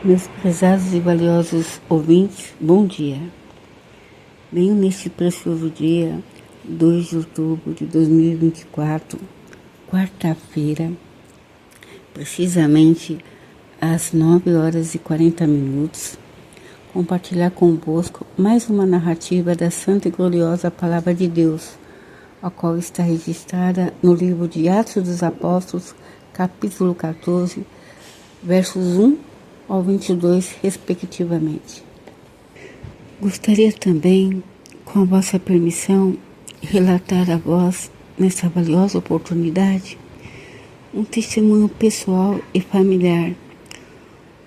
Meus prezados e valiosos ouvintes, bom dia. Venho neste precioso dia, 2 de outubro de 2024, quarta-feira, precisamente às 9 horas e 40 minutos, compartilhar convosco mais uma narrativa da Santa e Gloriosa Palavra de Deus, a qual está registrada no livro de Atos dos Apóstolos, capítulo 14, versos 1 ao 22, respectivamente. Gostaria também, com a vossa permissão, relatar a vós, nessa valiosa oportunidade, um testemunho pessoal e familiar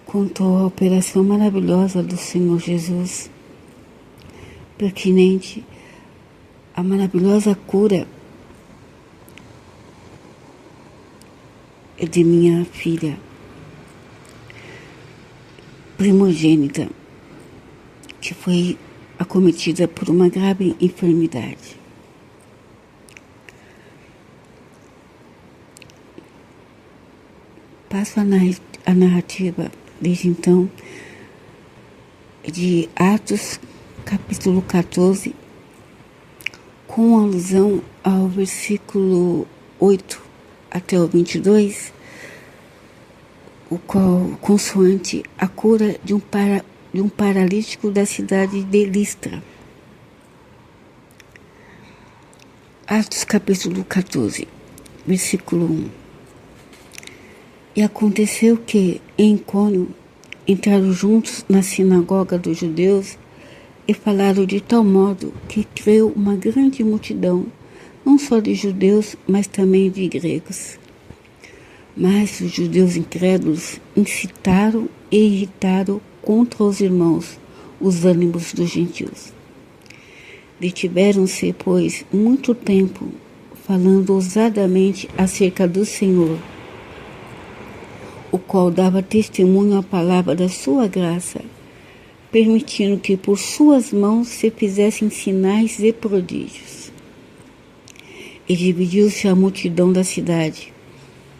quanto à operação maravilhosa do Senhor Jesus, pertinente à maravilhosa cura de minha filha primogênita, que foi acometida por uma grave enfermidade. Passo a narrativa, desde então, de Atos, capítulo 14, com alusão ao versículo 8 até o 22, o qual consoante a cura de um paralítico da cidade de Listra. Atos capítulo 14, versículo 1. E aconteceu que, em Icônio, entraram juntos na sinagoga dos judeus e falaram de tal modo que creu uma grande multidão, não só de judeus, mas também de gregos. Mas os judeus incrédulos incitaram e irritaram contra os irmãos os ânimos dos gentios. Detiveram-se, pois, muito tempo, falando ousadamente acerca do Senhor, o qual dava testemunho à palavra da sua graça, permitindo que por suas mãos se fizessem sinais e prodígios. E dividiu-se a multidão da cidade.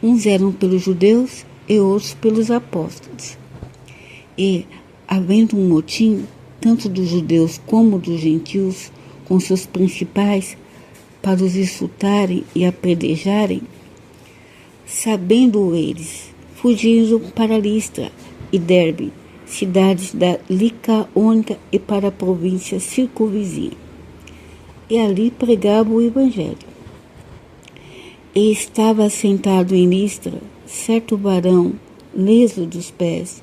Uns eram pelos judeus e outros pelos apóstolos. E, havendo um motim, tanto dos judeus como dos gentios, com seus principais, para os insultarem e apedrejarem, sabendo eles, fugiram para Listra e Derbe, cidades da Licaônia e para a província circunvizinha. E ali pregavam o evangelho. E estava sentado em Listra certo varão, leso dos pés,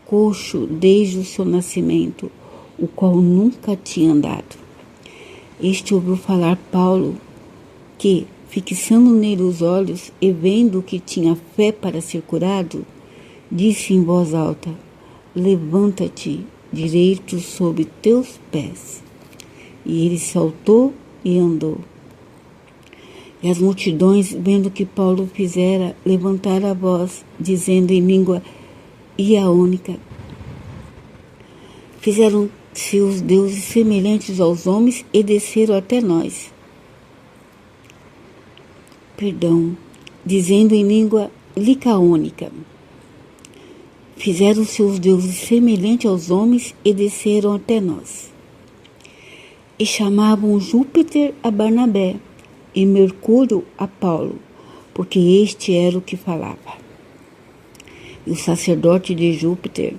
coxo desde o seu nascimento, o qual nunca tinha andado. Este ouviu falar Paulo, que, fixando nele os olhos e vendo que tinha fé para ser curado, disse em voz alta: levanta-te direito sobre teus pés. E ele saltou e andou. E as multidões, vendo que Paulo fizera, levantaram a voz, dizendo em língua hiaônica: fizeram-se os deuses semelhantes aos homens e desceram até nós. Dizendo em língua licaônica: fizeram-se os deuses semelhantes aos homens e desceram até nós. E chamavam Júpiter a Barnabé e Mercúrio a Paulo, porque este era o que falava. E o sacerdote de Júpiter,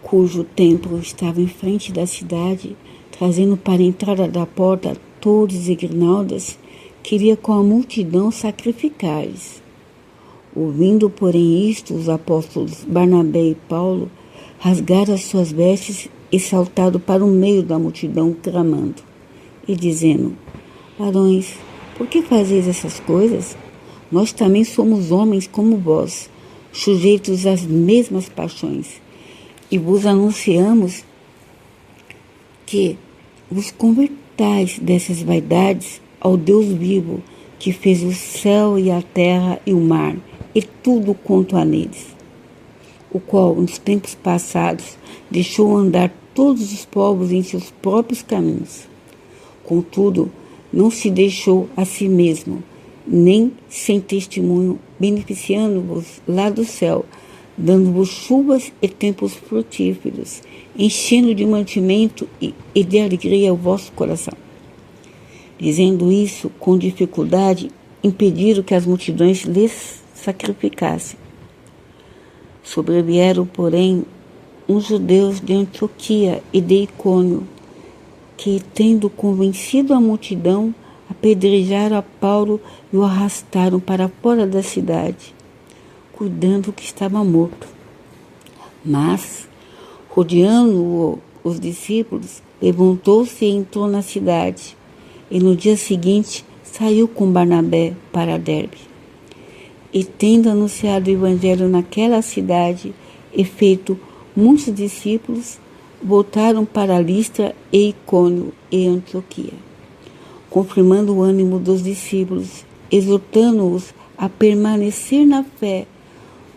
cujo templo estava em frente da cidade, trazendo para a entrada da porta touros e grinaldas, queria com a multidão sacrificar-lhes. Ouvindo, porém, isto, os apóstolos Barnabé e Paulo rasgaram as suas vestes e saltaram para o meio da multidão, clamando e dizendo: varões, por que fazeis essas coisas? Nós também somos homens como vós, sujeitos às mesmas paixões, e vos anunciamos que vos convertais dessas vaidades ao Deus vivo, que fez o céu e a terra e o mar, e tudo quanto há neles, o qual, nos tempos passados, deixou andar todos os povos em seus próprios caminhos. Contudo, não se deixou a si mesmo, nem sem testemunho, beneficiando-vos lá do céu dando-vos chuvas e tempos frutíferos, enchendo de mantimento e de alegria o vosso coração. Dizendo isso com dificuldade, impediram que as multidões lhes sacrificassem. Sobrevieram, porém, uns judeus de Antioquia e de Icônio, que, tendo convencido a multidão, apedrejaram a Paulo e o arrastaram para fora da cidade, cuidando que estava morto. Mas, rodeando-o os discípulos, levantou-se e entrou na cidade, e no dia seguinte saiu com Barnabé para Derbe. E tendo anunciado o evangelho naquela cidade e feito muitos discípulos, voltaram para Listra e Icônio e Antioquia, confirmando o ânimo dos discípulos, exortando-os a permanecer na fé,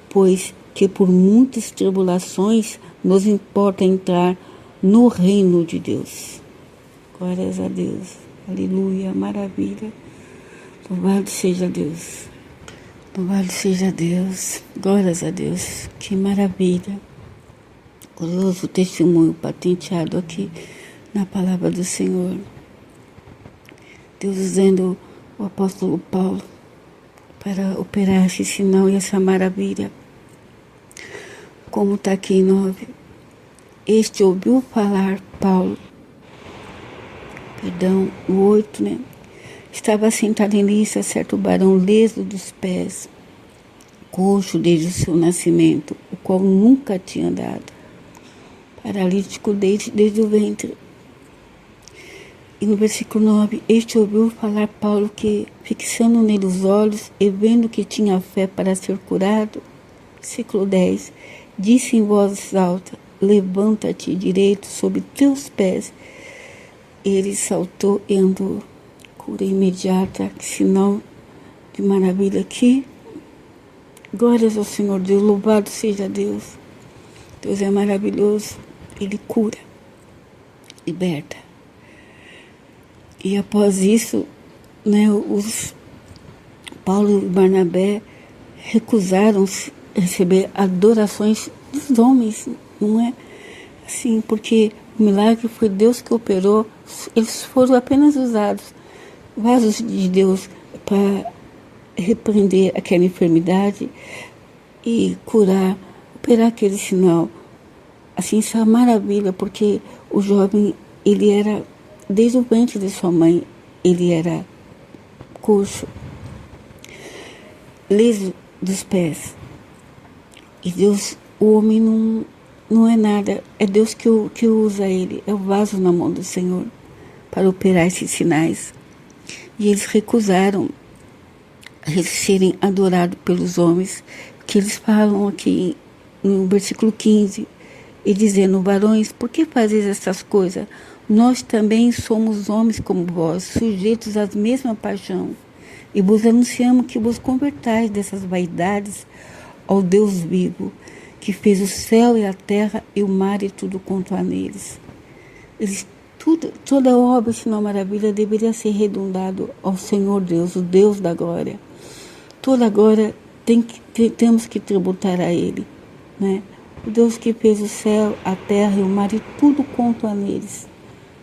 pois que por muitas tribulações nos importa entrar no reino de Deus. Glórias a Deus. Aleluia, maravilha. Louvado seja Deus. Louvado seja Deus. Glórias a Deus. Que maravilha. Glorioso testemunho patenteado aqui na palavra do Senhor. Deus usando o apóstolo Paulo para operar esse sinal e essa maravilha. Como está aqui em 9. Este ouviu falar Paulo. O 8, né? Estava sentado em Listra certo varão leso dos pés, coxo desde o seu nascimento, o qual nunca tinha andado, paralítico desde o ventre. E no versículo 9, este ouviu falar Paulo que, fixando nele os olhos e vendo que tinha fé para ser curado, versículo 10, disse em voz alta, levanta-te direito sobre teus pés. Ele saltou e andou. Cura imediata, sinal de maravilha aqui. Glórias ao Senhor Deus, louvado seja Deus. Deus é maravilhoso, Ele cura, liberta. E após isso, né, Paulo e Barnabé recusaram-se a receber adorações dos homens, não é assim, porque o milagre foi Deus que operou, eles foram apenas usados, vasos de Deus, para repreender aquela enfermidade e curar, operar aquele sinal. Assim, isso é uma maravilha, porque o jovem, ele era, desde o ventre de sua mãe, ele era coxo, liso dos pés. E Deus, o homem não é nada, é Deus que usa ele, é o vaso na mão do Senhor para operar esses sinais. E eles recusaram serem adorados pelos homens, que eles falam aqui no versículo 15, e dizendo, varões, por que fazeis essas coisas? Nós também somos homens como vós, sujeitos à mesma paixão, e vos anunciamos que vos convertais dessas vaidades ao Deus vivo, que fez o céu e a terra e o mar e tudo quanto há neles. Toda obra, sinal maravilha, deveria ser redundado ao Senhor Deus, o Deus da glória. Toda glória temos que tributar a Ele, né? O Deus que fez o céu, a terra e o mar e tudo quanto há neles,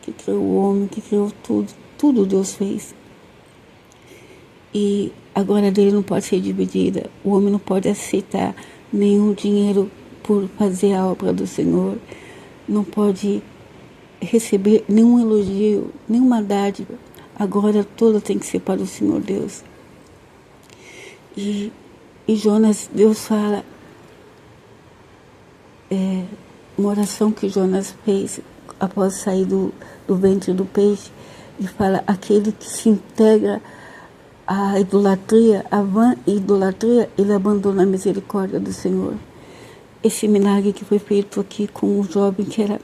que criou o homem, que criou tudo Deus fez. E a glória dele não pode ser dividida. O homem não pode aceitar nenhum dinheiro por fazer a obra do Senhor, não pode receber nenhum elogio, nenhuma dádiva. A glória toda tem que ser para o Senhor Deus. E Jonas, Deus fala, uma oração que Jonas fez após sair do ventre do peixe, e fala, aquele que se integra à idolatria, à vã idolatria, ele abandona a misericórdia do Senhor. Esse milagre que foi feito aqui com o jovem que era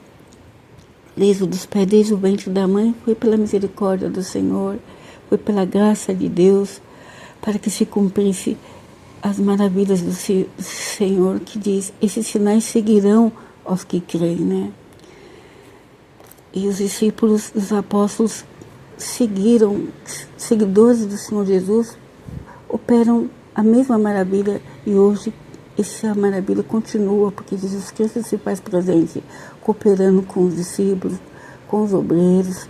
liso dos pés desde o ventre da mãe, foi pela misericórdia do Senhor, foi pela graça de Deus, para que se cumprisse as maravilhas do Senhor, que diz, esses sinais seguirão aos que creem, né? E os discípulos, os apóstolos, seguidores do Senhor Jesus, operam a mesma maravilha, e hoje essa maravilha continua, porque Jesus Cristo se faz presente, cooperando com os discípulos, com os obreiros,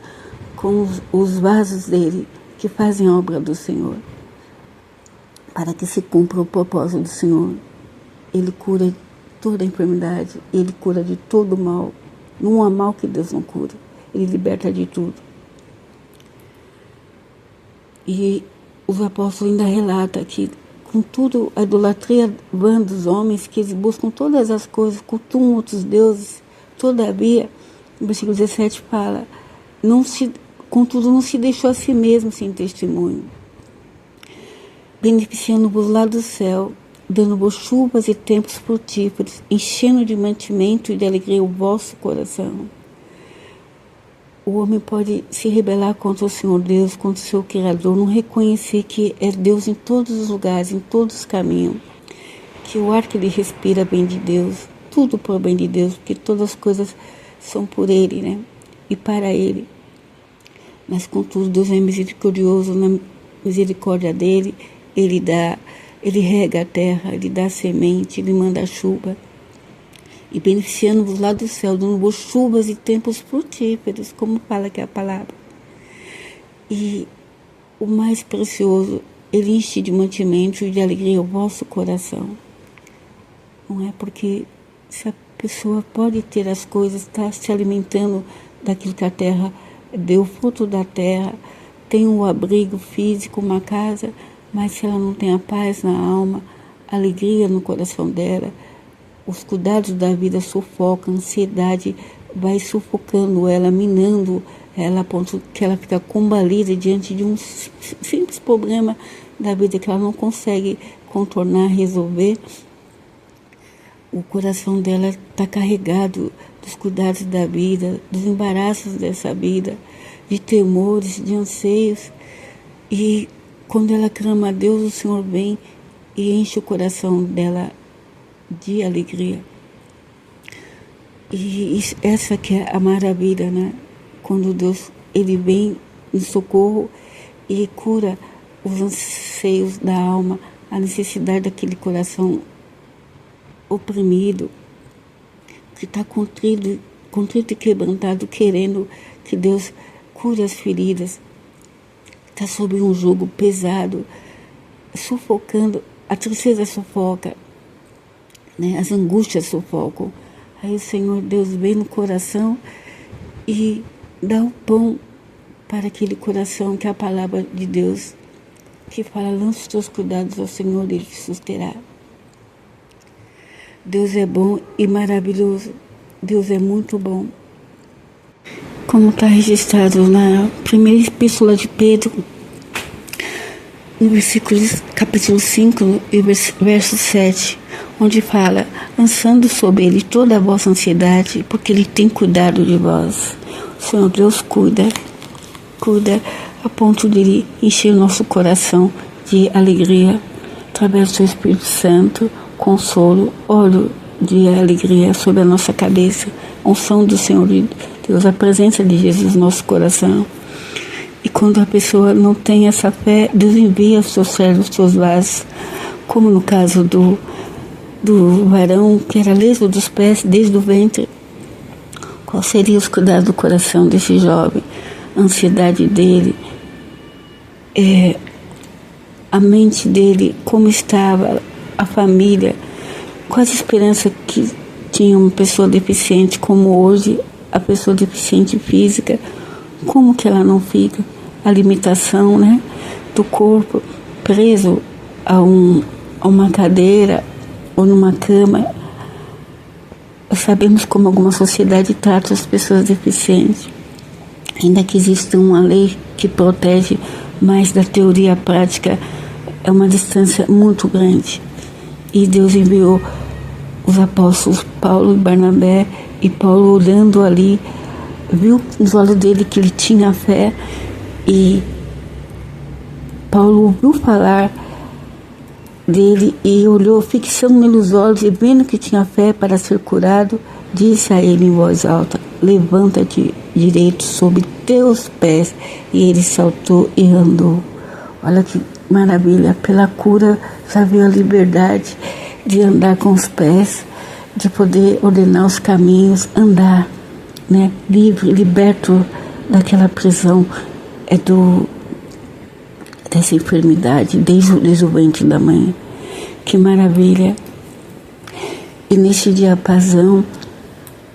com os vasos dele, que fazem a obra do Senhor, para que se cumpra o propósito do Senhor. Ele cura toda a enfermidade, Ele cura de todo o mal. Não há mal que Deus não cura. Ele liberta de tudo. E os apóstolos ainda relatam que, contudo, a idolatria vã dos homens, que eles buscam todas as coisas, cultuam outros deuses. Todavia, no versículo 17 fala, contudo não se deixou a si mesmo sem testemunho, beneficiando-vos lá do céu, dando-vos chuvas e tempos frutíferos, enchendo de mantimento e de alegria o vosso coração. O homem pode se rebelar contra o Senhor Deus, contra o seu Criador, não reconhecer que é Deus em todos os lugares, em todos os caminhos, que o ar que ele respira vem de Deus, tudo por bem de Deus, porque todas as coisas são por Ele, né? E para Ele. Mas, contudo, Deus é misericordioso, na misericórdia dEle, Ele rega a terra, Ele dá a semente, Ele manda a chuva. E beneficiando-vos lá do céu, dando-vos chuvas e tempos frutíferos, como fala aqui a palavra. E o mais precioso, Ele enche de mantimento e de alegria o vosso coração. Não é porque se a pessoa pode ter as coisas, está se alimentando daquilo que a terra deu, fruto da terra, tem um abrigo físico, uma casa, mas se ela não tem a paz na alma, a alegria no coração dela, os cuidados da vida sufocam, a ansiedade vai sufocando ela, minando ela, a ponto que ela fica combalida diante de um simples problema da vida que ela não consegue contornar, resolver. O coração dela está carregado dos cuidados da vida, dos embaraços dessa vida, de temores, de anseios. E quando ela clama a Deus, o Senhor vem e enche o coração dela de alegria. E essa que é a maravilha, né? Quando Deus, Ele vem em socorro e cura os anseios da alma, a necessidade daquele coração oprimido, que está contrito e quebrantado, querendo que Deus cure as feridas, está sob um jugo pesado, sufocando, a tristeza sufoca, né? As angústias sufocam. Aí o Senhor Deus vem no coração e dá o pão para aquele coração, que é a palavra de Deus, que fala, lança os teus cuidados ao Senhor, Ele te susterá. Deus é bom e maravilhoso. Deus é muito bom. Como está registrado na primeira epístola de Pedro, no capítulo 5, verso 7, onde fala, lançando sobre Ele toda a vossa ansiedade, porque Ele tem cuidado de vós. O Senhor Deus cuida a ponto de Ele encher o nosso coração de alegria, através do seu Espírito Santo, consolo, óleo de alegria sobre a nossa cabeça, unção do Senhor Deus, a presença de Jesus no nosso coração. E quando a pessoa não tem essa fé, Deus envia os seus servos, os seus vasos, como no caso do varão que era leso dos pés desde o ventre. Qual seria os cuidados do coração desse jovem? A ansiedade dele, a mente dele, como estava, a família, quais a esperança que tinha uma pessoa deficiente, como hoje a pessoa deficiente física, como que ela não fica? A limitação, né, do corpo, preso a uma cadeira ou numa cama. Sabemos como alguma sociedade trata as pessoas deficientes, ainda que exista uma lei que protege, mas da teoria à prática é uma distância muito grande. E Deus enviou os apóstolos Paulo e Barnabé, e Paulo, olhando ali, viu nos olhos dele que ele tinha fé, e Paulo ouviu falar dele e olhou, fixando nele os olhos, e vendo que tinha fé para ser curado, disse a ele em voz alta, levanta-te direito sobre teus pés. E ele saltou e andou. Olha que maravilha, pela cura já veio a liberdade. de andar com os pés, de poder ordenar os caminhos, andar, né, livre, liberto daquela prisão, dessa enfermidade, desde o ventre da mãe. Que maravilha! E neste diapasão,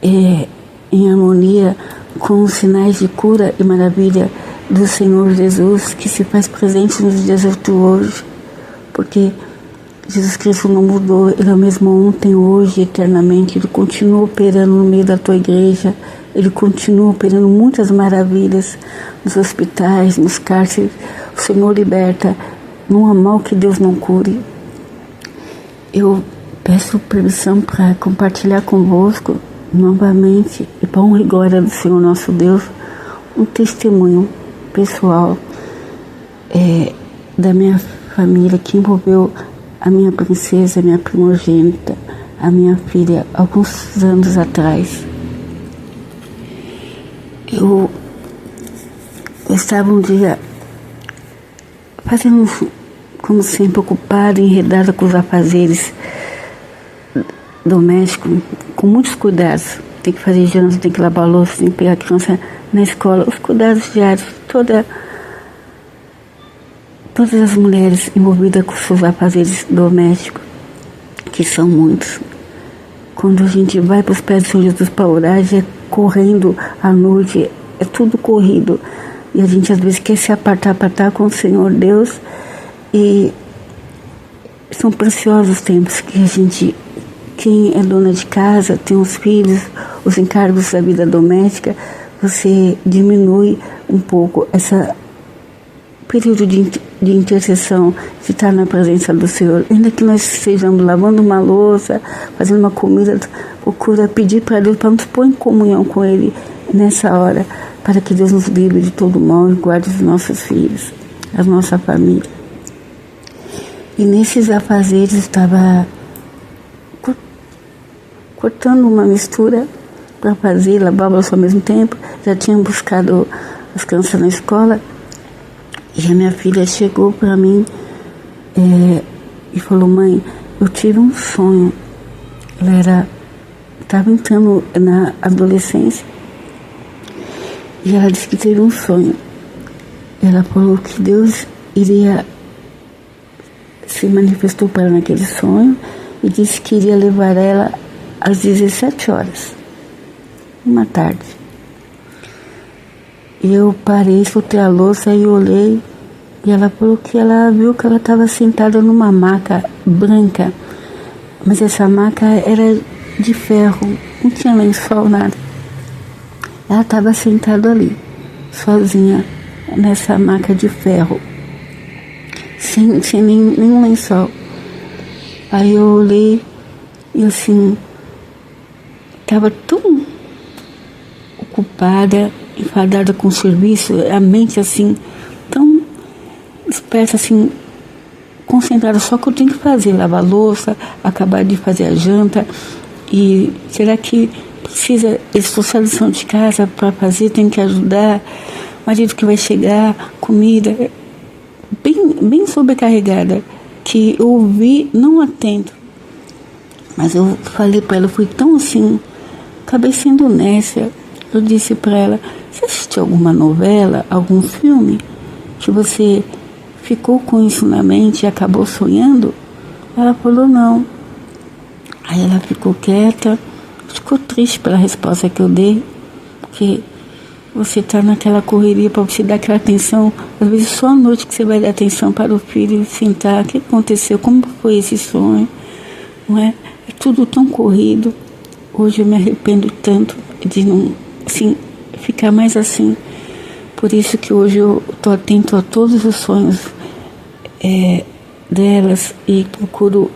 em harmonia com os sinais de cura e maravilha do Senhor Jesus, que se faz presente nos dias de hoje, porque Jesus Cristo não mudou, Ele é o mesmo ontem, hoje, eternamente. Ele continua operando no meio da tua igreja, Ele continua operando muitas maravilhas nos hospitais, nos cárceres. O Senhor liberta, não há mal que Deus não cure. Eu peço permissão para compartilhar convosco novamente, e para honra e glória do Senhor nosso Deus, um testemunho pessoal da minha família, que envolveu a minha princesa, a minha primogênita, a minha filha, alguns anos atrás. Eu estava um dia fazendo, como sempre, ocupada, enredada com os afazeres domésticos, com muitos cuidados. Tem que fazer janta, tem que lavar a louça, tem que pegar a criança na escola, os cuidados diários, todas as mulheres envolvidas com seus afazeres domésticos, que são muitos. Quando a gente vai para os pés de São Jesus para orar, é correndo à noite, é tudo corrido. E a gente às vezes quer se apartar para estar com o Senhor Deus, e são preciosos os tempos que a gente, quem é dona de casa, tem os filhos, os encargos da vida doméstica, você diminui um pouco esse período de intercessão, de estar na presença do Senhor. Ainda que nós estejamos lavando uma louça, fazendo uma comida, procura pedir para Deus, para nos pôr em comunhão com Ele nessa hora, para que Deus nos livre de todo mal e guarde os nossos filhos, a nossa família. E nesses afazeres estava cortando uma mistura para fazer, lavava ao mesmo tempo. Já tinha buscado as crianças na escola, e a minha filha chegou para mim e falou: mãe, eu tive um sonho. Ela estava entrando na adolescência, e ela disse que teve um sonho. Ela falou que Deus se manifestou para ela naquele sonho e disse que iria levar ela às 17 horas, uma tarde. E eu parei, soltei a louça e olhei, e ela falou que ela viu que ela estava sentada numa maca branca, mas essa maca era de ferro, não tinha lençol, nada. Ela estava sentada ali, sozinha, nessa maca de ferro, sem nenhum lençol. Aí eu olhei e assim, estava tão ocupada, enfadada com o serviço, a mente assim, tão esperta, assim, concentrada só que eu tenho que fazer, lavar a louça, acabar de fazer a janta. E será que precisa, eles trouxeram a lição de casa para fazer, tem que ajudar, marido que vai chegar, comida, bem sobrecarregada, que eu ouvi não atento. Mas eu falei para ela, eu fui tão assim, acabei sendo honesta. Eu disse para ela: você assistiu alguma novela, algum filme, que você ficou com isso na mente e acabou sonhando? Ela falou: não. Aí ela ficou quieta, ficou triste pela resposta que eu dei, porque você está naquela correria para você dar aquela atenção, às vezes só à noite que você vai dar atenção para o filho, sentar, o que aconteceu, como foi esse sonho, não é? É tudo tão corrido. Hoje eu me arrependo tanto de não, assim, ficar mais assim. Por isso que hoje eu estou atento a todos os sonhos delas, e procuro,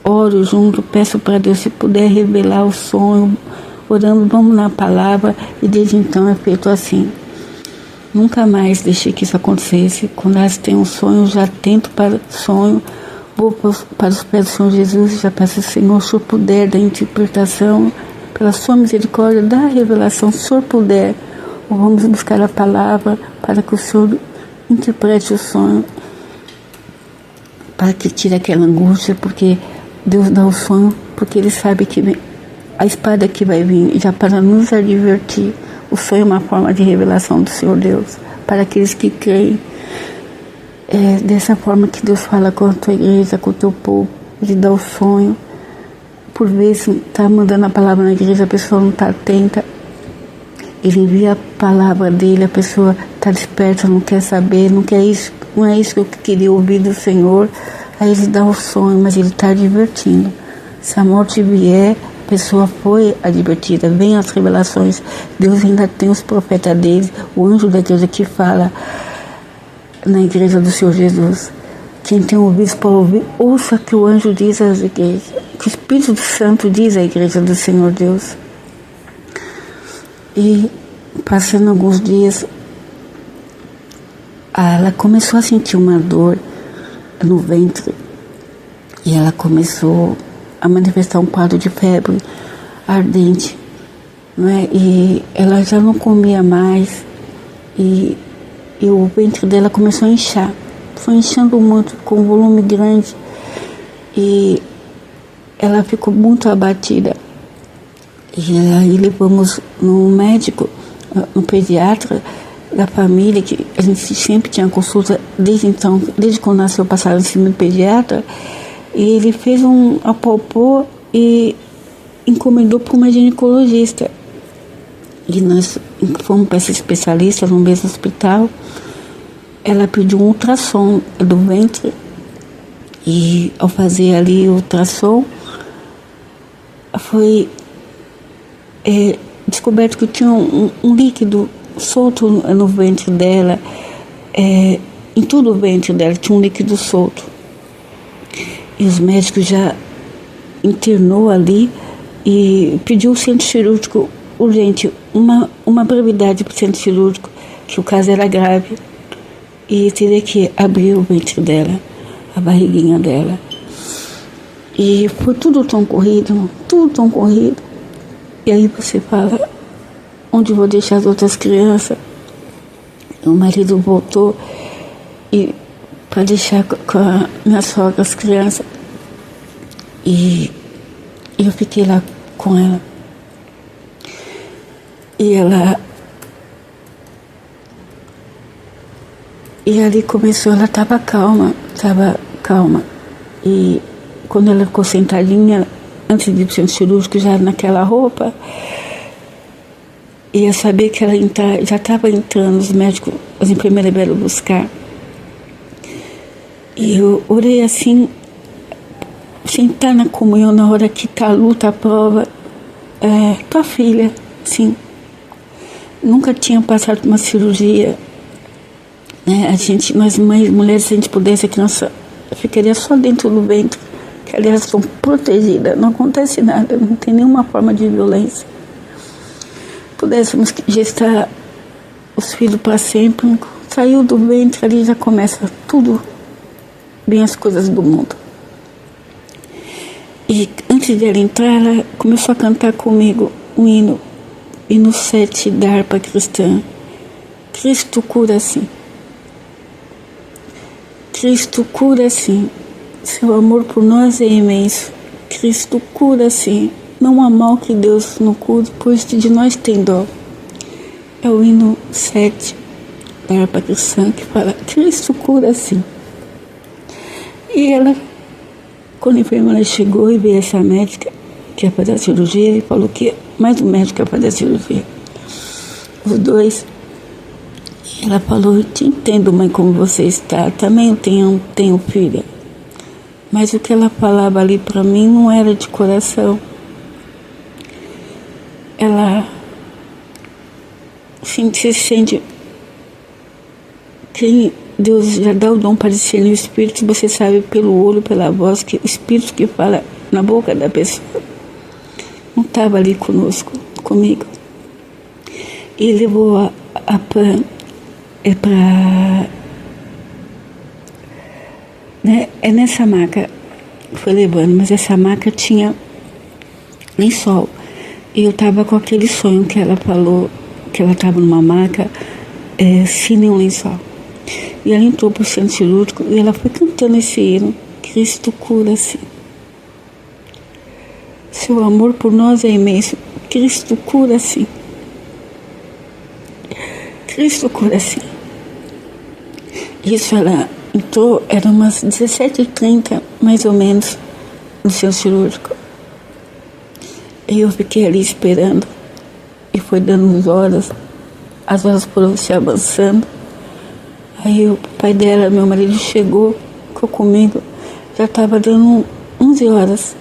oro junto, peço para Deus se puder revelar o sonho, orando, vamos na palavra, e desde então é feito assim. Nunca mais deixei que isso acontecesse. Quando elas têm um sonho, já atento para o sonho, vou para os pés do Senhor Jesus, já peço: Senhor, se o Senhor puder, da interpretação, pela sua misericórdia, da revelação, se o Senhor puder, ou vamos buscar a palavra para que o Senhor interprete o sonho, para que tire aquela angústia, porque Deus dá o sonho porque Ele sabe que a espada que vai vir já para nos advertir. O sonho é uma forma de revelação do Senhor Deus para aqueles que creem. É dessa forma que Deus fala com a tua igreja, com o teu povo. Ele dá o sonho. Por vezes está mandando a palavra na igreja, a pessoa não está atenta. Ele envia a palavra dele, a pessoa está desperta, não quer saber, não quer isso, não é isso que eu queria ouvir do Senhor. Aí Ele dá o sonho, mas Ele está advertindo. Se a morte vier, a pessoa foi advertida. Vem as revelações. Deus ainda tem os profetas dele, o anjo da igreja que fala na igreja do Senhor Jesus. Quem tem ouvidos para ouvir, ouça o que o anjo diz às igrejas, que o Espírito Santo diz à igreja do Senhor Deus. E passando alguns dias, ela começou a sentir uma dor no ventre e ela começou a manifestar um quadro de febre ardente, não é? E ela já não comia mais e o ventre dela começou a inchar, foi inchando muito, com um volume grande, e ela ficou muito abatida. E aí levamos no médico, no pediatra da família, que a gente sempre tinha consulta desde então, desde quando nasceu, passaram em cima do pediatra, e ele fez apalpou e encomendou para uma ginecologista. E nós fomos para esse especialista no mesmo hospital. Ela pediu um ultrassom do ventre, e ao fazer ali o ultrassom, foi descoberto que tinha um líquido solto no ventre dela, em todo o ventre dela tinha um líquido solto. E os médicos já internou ali e pediu o centro cirúrgico urgente, uma brevidade para o centro cirúrgico, que o caso era grave e teria que abrir o ventre dela, a barriguinha dela. E foi tudo tão corrido. E aí você fala, onde vou deixar as outras crianças? O marido voltou para deixar com a minha sogra as crianças. E eu fiquei lá com ela. E ali começou, ela estava calma. E quando ela ficou sentadinha, antes de ir para o centro cirúrgico, já naquela roupa, ia saber que ela já estava entrando, os médicos, as enfermeiras vieram buscar. E eu orei assim, sentar na comunhão na hora que está a luta, a prova. Tua filha, sim, nunca tinha passado por uma cirurgia, né? Nós mães, mulheres, se a gente pudesse, a criança ficaria só dentro do ventre, que aliás são protegidas, não acontece nada, não tem nenhuma forma de violência. Pudéssemos gestar os filhos para sempre, saiu do ventre, ali já começa tudo bem, as coisas do mundo. E antes de ela entrar, ela começou a cantar comigo um hino 7 da harpa cristã. Cristo cura sim. Cristo cura sim. Seu amor por nós é imenso. Cristo cura sim. Não há mal que Deus não cure, pois de nós tem dó. É o hino 7 da harpa cristã que fala, Cristo cura sim. E ela, quando a enfermeira chegou e veio essa médica que ia fazer a cirurgia, ele falou que mais um médico ia fazer a cirurgia. Os dois. Ela falou, eu te entendo, mãe, como você está. Também eu tenho filha. Mas o que ela falava ali para mim não era de coração. Ela se sente... Quem Deus já dá o dom para discernir o Espírito, você sabe pelo olho, pela voz, que o Espírito que fala na boca da pessoa não estava ali comigo. E levou a Pan para... Né, nessa maca, foi levando, mas essa maca tinha lençol. E eu estava com aquele sonho que ela falou, que ela estava numa maca sem nenhum lençol. E ela entrou para o centro cirúrgico e ela foi cantando esse hino, Cristo cura sim. Seu amor por nós é imenso. Cristo cura sim. Cristo cura sim. Isso ela entrou, era umas 17h30, mais ou menos, no centro cirúrgico. E eu fiquei ali esperando. E foi dando as horas foram se avançando. Aí o pai dela, meu marido, chegou, ficou comigo. Já estava dando 11 horas.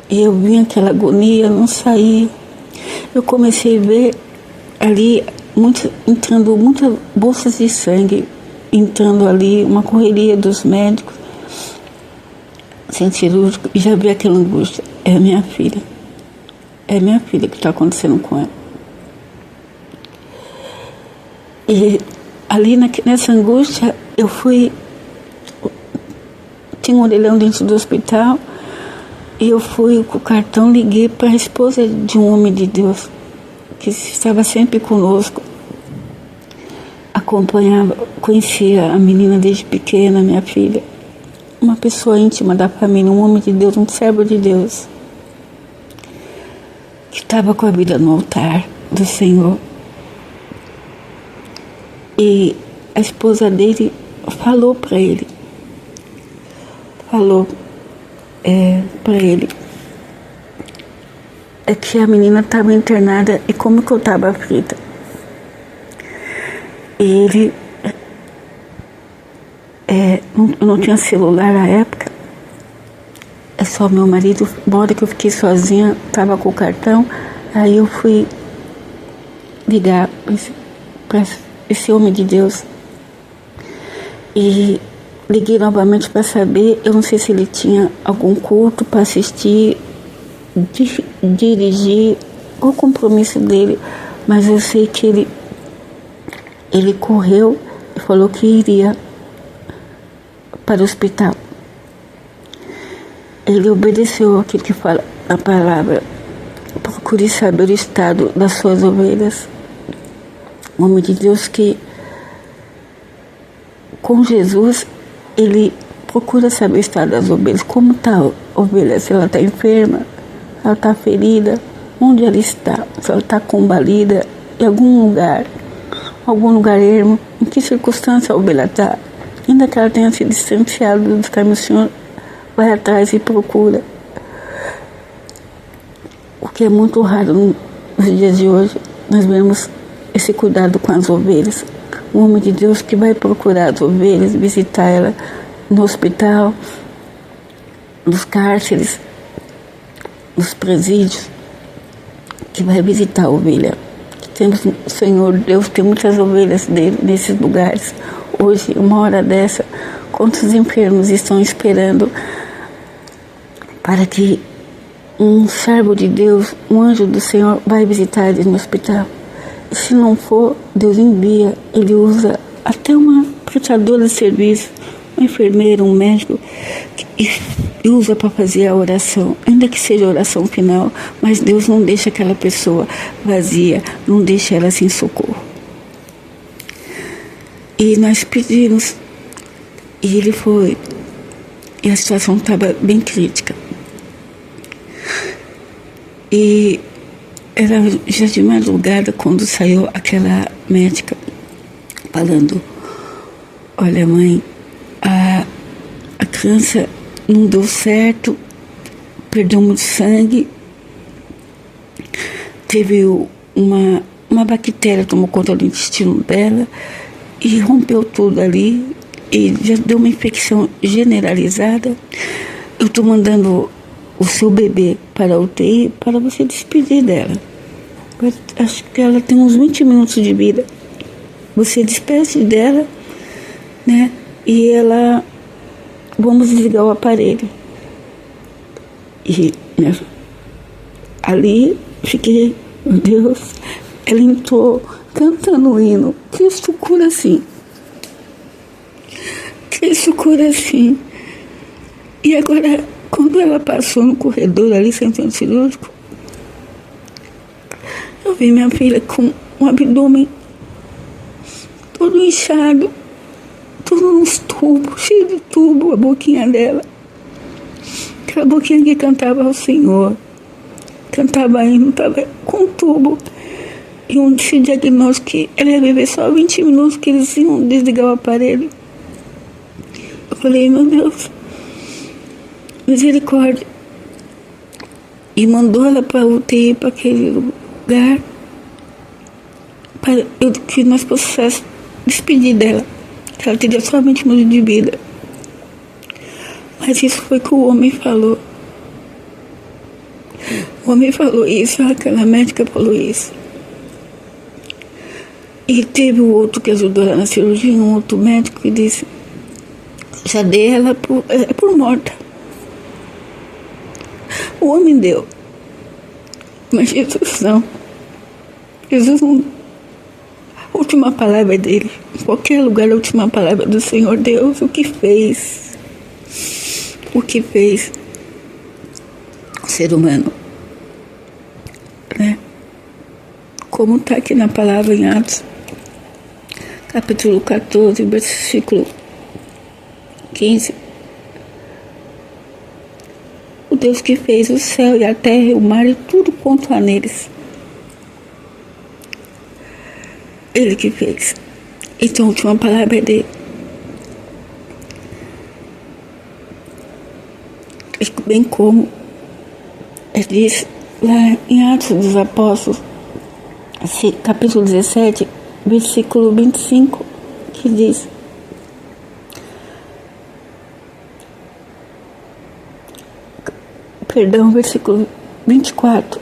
E eu vi aquela agonia, não saía. Eu comecei a ver ali entrando muitas bolsas de sangue, entrando ali, uma correria dos médicos, centro cirúrgico, e já vi aquela angústia. É minha filha. É minha filha que está acontecendo com ela. E ali nessa angústia, eu fui... Tinha um orelhão dentro do hospital, e eu fui com o cartão, liguei para a esposa de um homem de Deus, que estava sempre conosco, acompanhava, conhecia a menina desde pequena, minha filha, uma pessoa íntima da família, um homem de Deus, um servo de Deus, que estava com a vida no altar do Senhor. E a esposa dele falou para ele, é que a menina estava internada e como que eu estava aflita. E ele não tinha celular na época, é só meu marido, uma hora que eu fiquei sozinha, estava com o cartão, aí eu fui ligar para esse homem de Deus e liguei novamente para saber, eu não sei se ele tinha algum culto para assistir, dirigir, o compromisso dele, mas eu sei que ele correu e falou que iria para o hospital. Ele obedeceu aquilo que fala a palavra, procure saber o estado das suas ovelhas. Um homem de Deus que com Jesus ele procura saber o estado das ovelhas, como está a ovelha, se ela está enferma, se ela está ferida, onde ela está, se ela está combalida em algum lugar ermo, em que circunstância a ovelha está, ainda que ela tenha se distanciado dos caminhos, o Senhor vai atrás e procura, o que é muito raro nos dias de hoje. Nós vemos esse cuidado com as ovelhas, um homem de Deus que vai procurar as ovelhas, visitar ela no hospital, nos cárceres, nos presídios, que vai visitar a ovelha. Temos, o Senhor Deus tem muitas ovelhas dele nesses lugares. Hoje, uma hora dessa, quantos enfermos estão esperando para que um servo de Deus, um anjo do Senhor, vai visitar eles no hospital. E se não for, Deus envia, ele usa até uma prestadora de serviço, um enfermeiro, um médico, e usa para fazer a oração, ainda que seja a oração final, mas Deus não deixa aquela pessoa vazia, não deixa ela sem socorro. E nós pedimos, e ele foi, e a situação estava bem crítica. E era já de madrugada quando saiu aquela médica falando: olha, mãe, a criança não deu certo, perdeu muito sangue, teve uma bactéria tomou conta do intestino dela e rompeu tudo ali e já deu uma infecção generalizada. Eu estou mandando o seu bebê para a UTI para você despedir dela. Acho que ela tem uns 20 minutos de vida. Você despede dela, né? E ela... Vamos desligar o aparelho. E ali fiquei, meu Deus, ela entrou cantando o hino. Cristo cura assim. Cristo cura assim. E agora, quando ela passou no corredor ali, centro cirúrgico, eu vi minha filha com um abdômen todo inchado, todo nos tubos, cheio de tubo, a boquinha dela. Aquela boquinha que cantava ao Senhor. cantava hino, estava com tubo. E um diagnóstico que ela ia viver só 20 minutos, que eles iam desligar o aparelho. Eu falei, meu Deus, misericórdia. E mandou ela para UTI, para aquele lugar, para que nós pudéssemos despedir dela, que ela teria só 20 minutos de vida. Mas isso foi que o homem falou. O homem falou isso, aquela médica falou isso. E teve o outro que ajudou ela na cirurgia, um outro médico que disse, já dei ela por morta. O homem deu. Mas Jesus não. Jesus não. A última palavra dele. Em qualquer lugar, a última palavra do Senhor Deus. O que fez? O que fez o ser humano? Né? Como está aqui na palavra em Atos, capítulo 14, versículo 15. O Deus que fez o céu e a terra e o mar e tudo quanto há neles. Ele que fez. Então a última palavra é dele. Bem como diz lá em Atos dos Apóstolos, capítulo 17, versículo 25, que diz: versículo 24.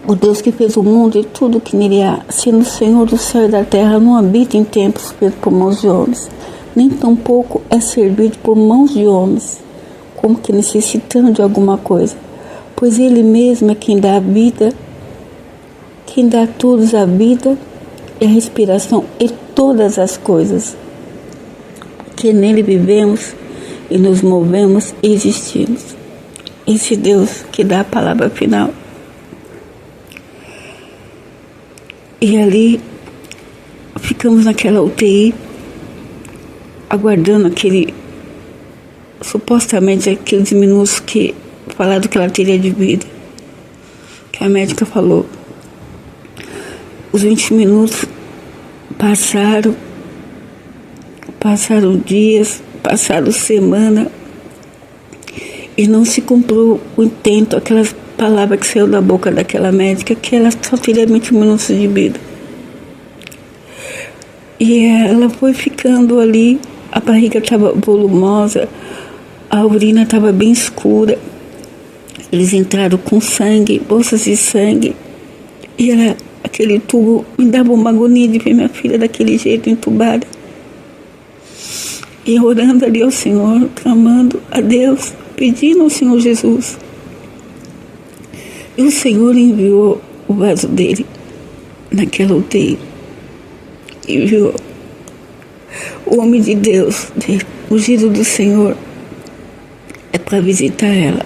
O Deus que fez o mundo e tudo que nele há, sendo o Senhor do céu e da terra, não habita em templos feitos por mãos de homens, nem tampouco é servido por mãos de homens, como que necessitando de alguma coisa, pois Ele mesmo é quem dá a vida, quem dá a todos a vida e a respiração e todas as coisas, porque nele vivemos e nos movemos e existimos. Esse Deus que dá a palavra final. E ali ficamos naquela UTI, aguardando supostamente aqueles minutos que falaram que ela teria de vida. Que a médica falou. Os 20 minutos passaram dias, passaram semana, e não se cumpriu o intento, aquelas palavras que saiu da boca daquela médica, que ela só teria 20 minutos de vida. E ela foi ficando ali, a barriga estava volumosa, a urina estava bem escura. Eles entraram com sangue, bolsas de sangue, e aquele tubo me dava uma agonia de ver minha filha daquele jeito, entubada. E orando ali ao Senhor, clamando a Deus, pedindo ao Senhor Jesus. E o Senhor enviou o vaso dele naquela UTI. Enviou o homem de Deus, o ungido do Senhor, é para visitar ela.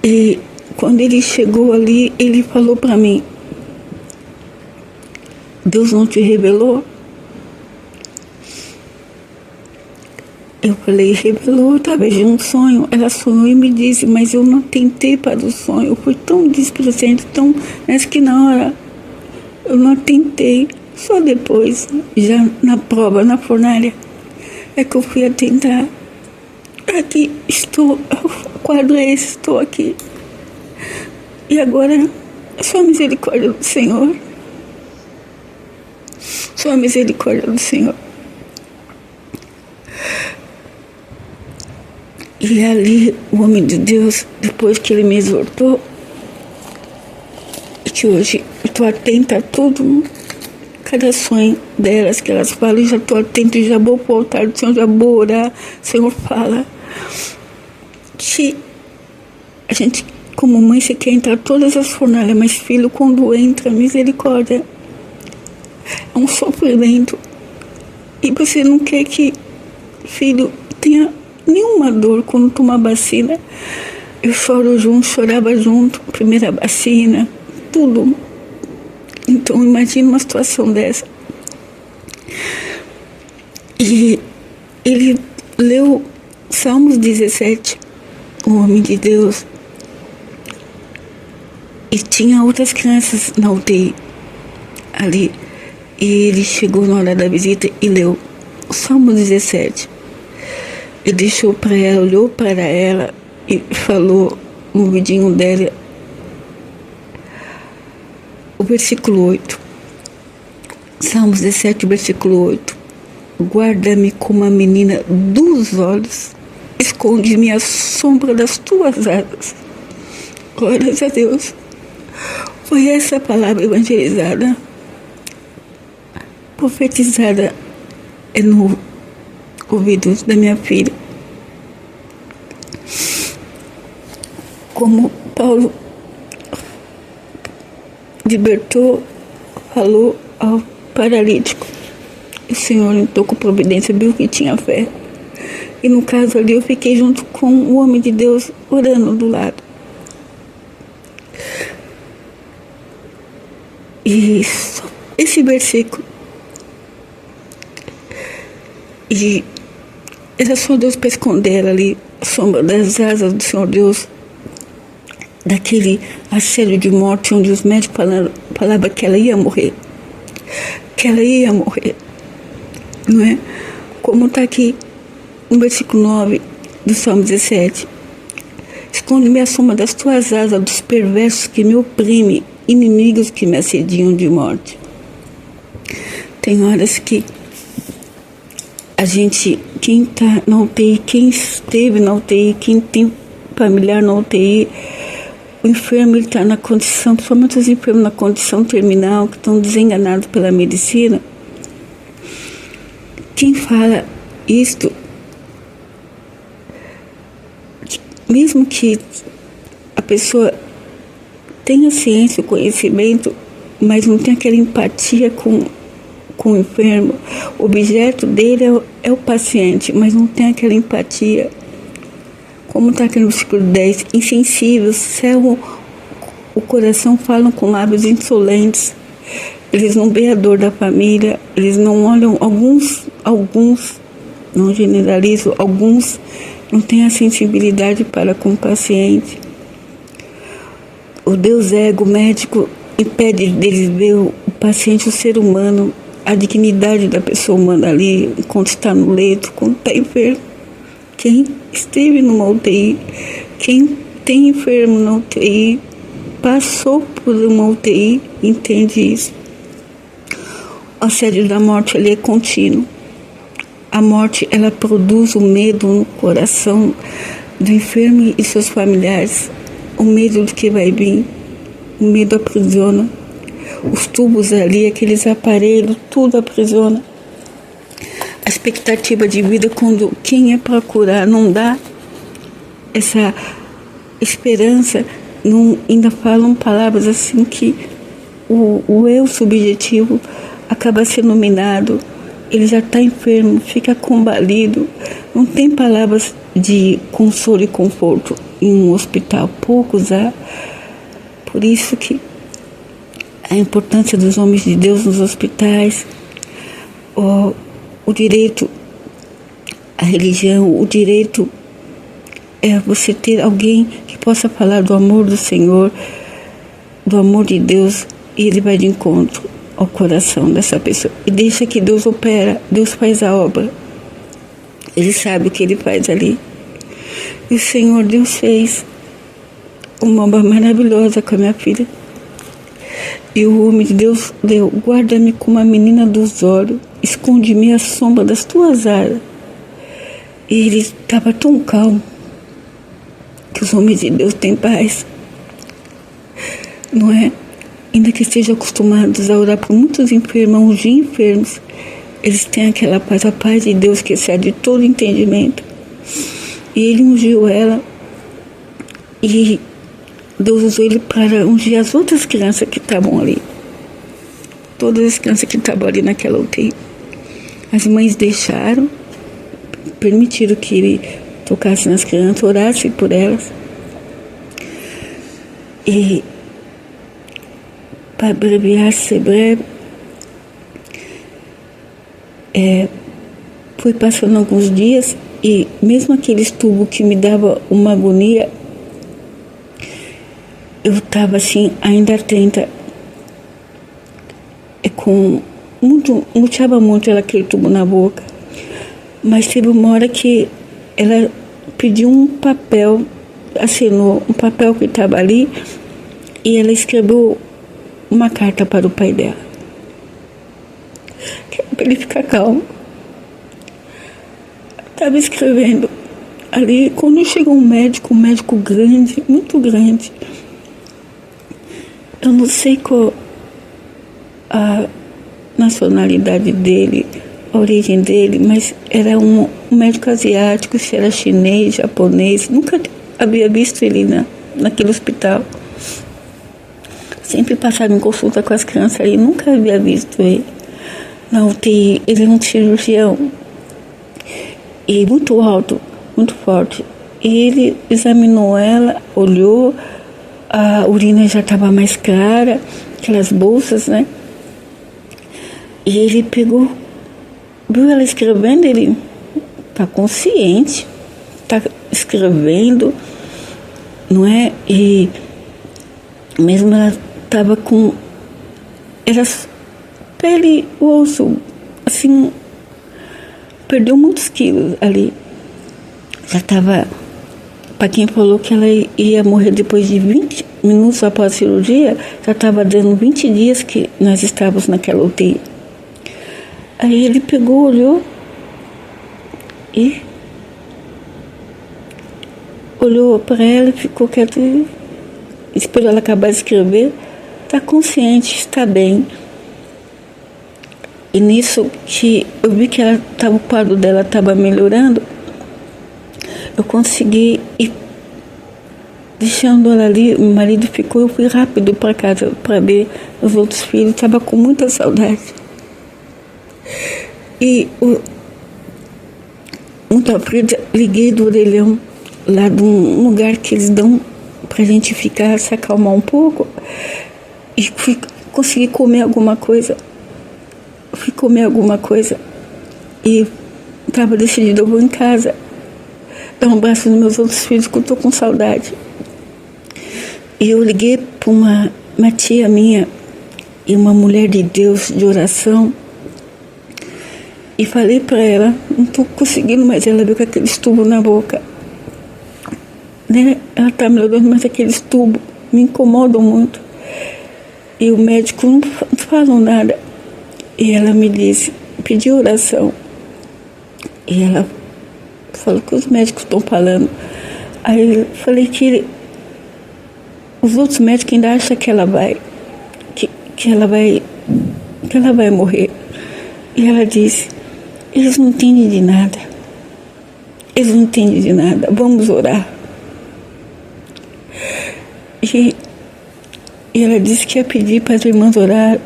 E quando ele chegou ali, ele falou para mim: Deus não te revelou? Eu falei: revelou, talvez de um sonho. Ela sonhou e me disse, mas eu não tentei para o sonho. Eu fui tão displicente, acho que na hora eu não tentei. Só depois, já na prova, na fornalha, é que eu fui a tentar. Aqui estou, o quadro é esse, estou aqui. E agora, é só a misericórdia do Senhor. Só a misericórdia do Senhor. E ali, o homem de Deus, depois que ele me exortou, que hoje eu estou atenta a tudo, cada sonho delas que elas falam, já estou atenta e já vou para o altar do Senhor, já vou orar. O Senhor fala que a gente, como mãe, você quer entrar todas as fornalhas, mas filho, quando entra, misericórdia, é um sofrimento. E você não quer que filho tenha nenhuma dor quando toma vacina. Eu choro junto, chorava junto, primeira vacina, tudo. Então imagina uma situação dessa. E ele leu Salmos 17, um homem de Deus, e tinha outras crianças na UTI ali. E ele chegou na hora da visita e leu o Salmo 17. Ele deixou para ela, olhou para ela e falou no ouvidinho dela o versículo 8. Salmo 17, versículo 8. Guarda-me como a menina dos olhos, esconde-me à sombra das tuas asas. Glórias a Deus. Foi essa a palavra evangelizada, profetizada no ouvido da minha filha. Como Paulo libertou, falou ao paralítico, o Senhor entrou com providência, viu que tinha fé. E no caso ali eu fiquei junto com o homem de Deus orando do lado. E esse versículo, e era só Deus para esconder ela ali, a sombra das asas do Senhor Deus, daquele assédio de morte onde os médicos falavam que ela ia morrer. Que ela ia morrer. Não é? Como está aqui no versículo 9 do Salmo 17. Esconde-me a sombra das tuas asas, dos perversos que me oprimem, inimigos que me assediam de morte. Tem horas que a gente, quem está na UTI, quem esteve na UTI, quem tem familiar na UTI, o enfermo está na condição, principalmente os enfermos na condição terminal, que estão desenganados pela medicina. Quem fala isto, mesmo que a pessoa tenha ciência, conhecimento, mas não tem aquela empatia com o enfermo, o objeto dele é o paciente, mas não tem aquela empatia. Como está aqui no versículo 10, insensíveis, cerram o coração, falam com lábios insolentes, eles não veem a dor da família, eles não olham, alguns, não generalizo, alguns não têm a sensibilidade para com o paciente. O Deus ego, o médico, impede deles ver o paciente, o ser humano, a dignidade da pessoa humana ali, quando está no leito, quando está enfermo. Quem esteve numa UTI, quem tem enfermo na UTI, passou por uma UTI, entende isso. O assédio da morte ali é contínuo. A morte, ela produz o medo no coração do enfermo e seus familiares. O medo do que vai vir, o medo aprisiona. Os tubos ali, aqueles aparelhos, tudo aprisiona. A expectativa de vida, quando quem é para curar não dá essa esperança, não, ainda falam palavras assim que o eu subjetivo acaba sendo minado, ele já está enfermo, fica combalido, não tem palavras de consolo e conforto em um hospital, poucos há. Por isso que a importância dos homens de Deus nos hospitais, o direito à religião, o direito é você ter alguém que possa falar do amor do Senhor, do amor de Deus, e ele vai de encontro ao coração dessa pessoa. E deixa que Deus opera, Deus faz a obra. Ele sabe o que ele faz ali. E o Senhor Deus fez uma obra maravilhosa com a minha filha. E o homem de Deus deu: guarda-me como a menina dos olhos, esconde-me à sombra das tuas asas. E ele estava tão calmo, que os homens de Deus têm paz, não é? Ainda que estejam acostumados a orar por muitos enfermos, a ungir enfermos, eles têm aquela paz, a paz de Deus que excede todo entendimento. E ele ungiu ela, e Deus usou ele para ungir as outras crianças que estavam ali. Todas as crianças que estavam ali naquela UTI. As mães deixaram, permitiram que ele tocasse nas crianças, orasse por elas. E, para abreviar, ser breve, fui passando alguns dias e mesmo aqueles tubos que me dava uma agonia, eu estava assim, ainda atenta, murchava muito ela aquele tubo na boca. Mas teve uma hora que ela pediu um papel, assinou um papel que estava ali, e ela escreveu uma carta para o pai dela, para ele ficar calmo. Estava escrevendo ali, quando chegou um médico grande, muito grande. Eu não sei qual a nacionalidade dele, a origem dele, mas era um médico asiático, se era chinês, japonês. Nunca havia visto ele naquele hospital. Sempre passava em consulta com as crianças ali, nunca havia visto ele na UTI. Ele é um cirurgião, e muito alto, muito forte. E ele examinou ela, olhou, a urina já estava mais clara, aquelas bolsas, né? E ele pegou, viu ela escrevendo, ele tá consciente, tá escrevendo, não é? E mesmo ela estava com, era pele, osso, assim, perdeu muitos quilos ali. Já estava, para quem falou que ela ia morrer depois de 20 minutos após a cirurgia, já estava dando 20 dias que nós estávamos naquela UTI. Aí ele pegou, olhou para ela, ficou quieto, esperou ela acabar de escrever. Está consciente, está bem. E nisso que eu vi que o quadro dela estava melhorando, eu consegui ir deixando ela ali. Meu marido ficou, eu fui rápido para casa para ver os outros filhos, estava com muita saudade. E muito aflita, liguei do orelhão, lá de um lugar que eles dão pra gente ficar, se acalmar um pouco, e consegui comer alguma coisa. Fui comer alguma coisa e estava decidido, eu vou em casa dar um abraço nos meus outros filhos, que eu estou com saudade. E eu liguei para uma tia minha e uma mulher de Deus de oração e falei para ela, não estou conseguindo mais. Ela veio com aqueles tubos na boca, né? Ela está melhorando, mas aqueles tubos me incomodam muito. E o médico não falou nada. E ela me disse, pediu oração. E ela falou que os médicos estão falando. Aí eu falei que os outros médicos ainda acham que ela vai morrer. E ela disse, eles não entendem de nada. Eles não entendem de nada. Vamos orar. E ela disse que ia pedir para as irmãs orar,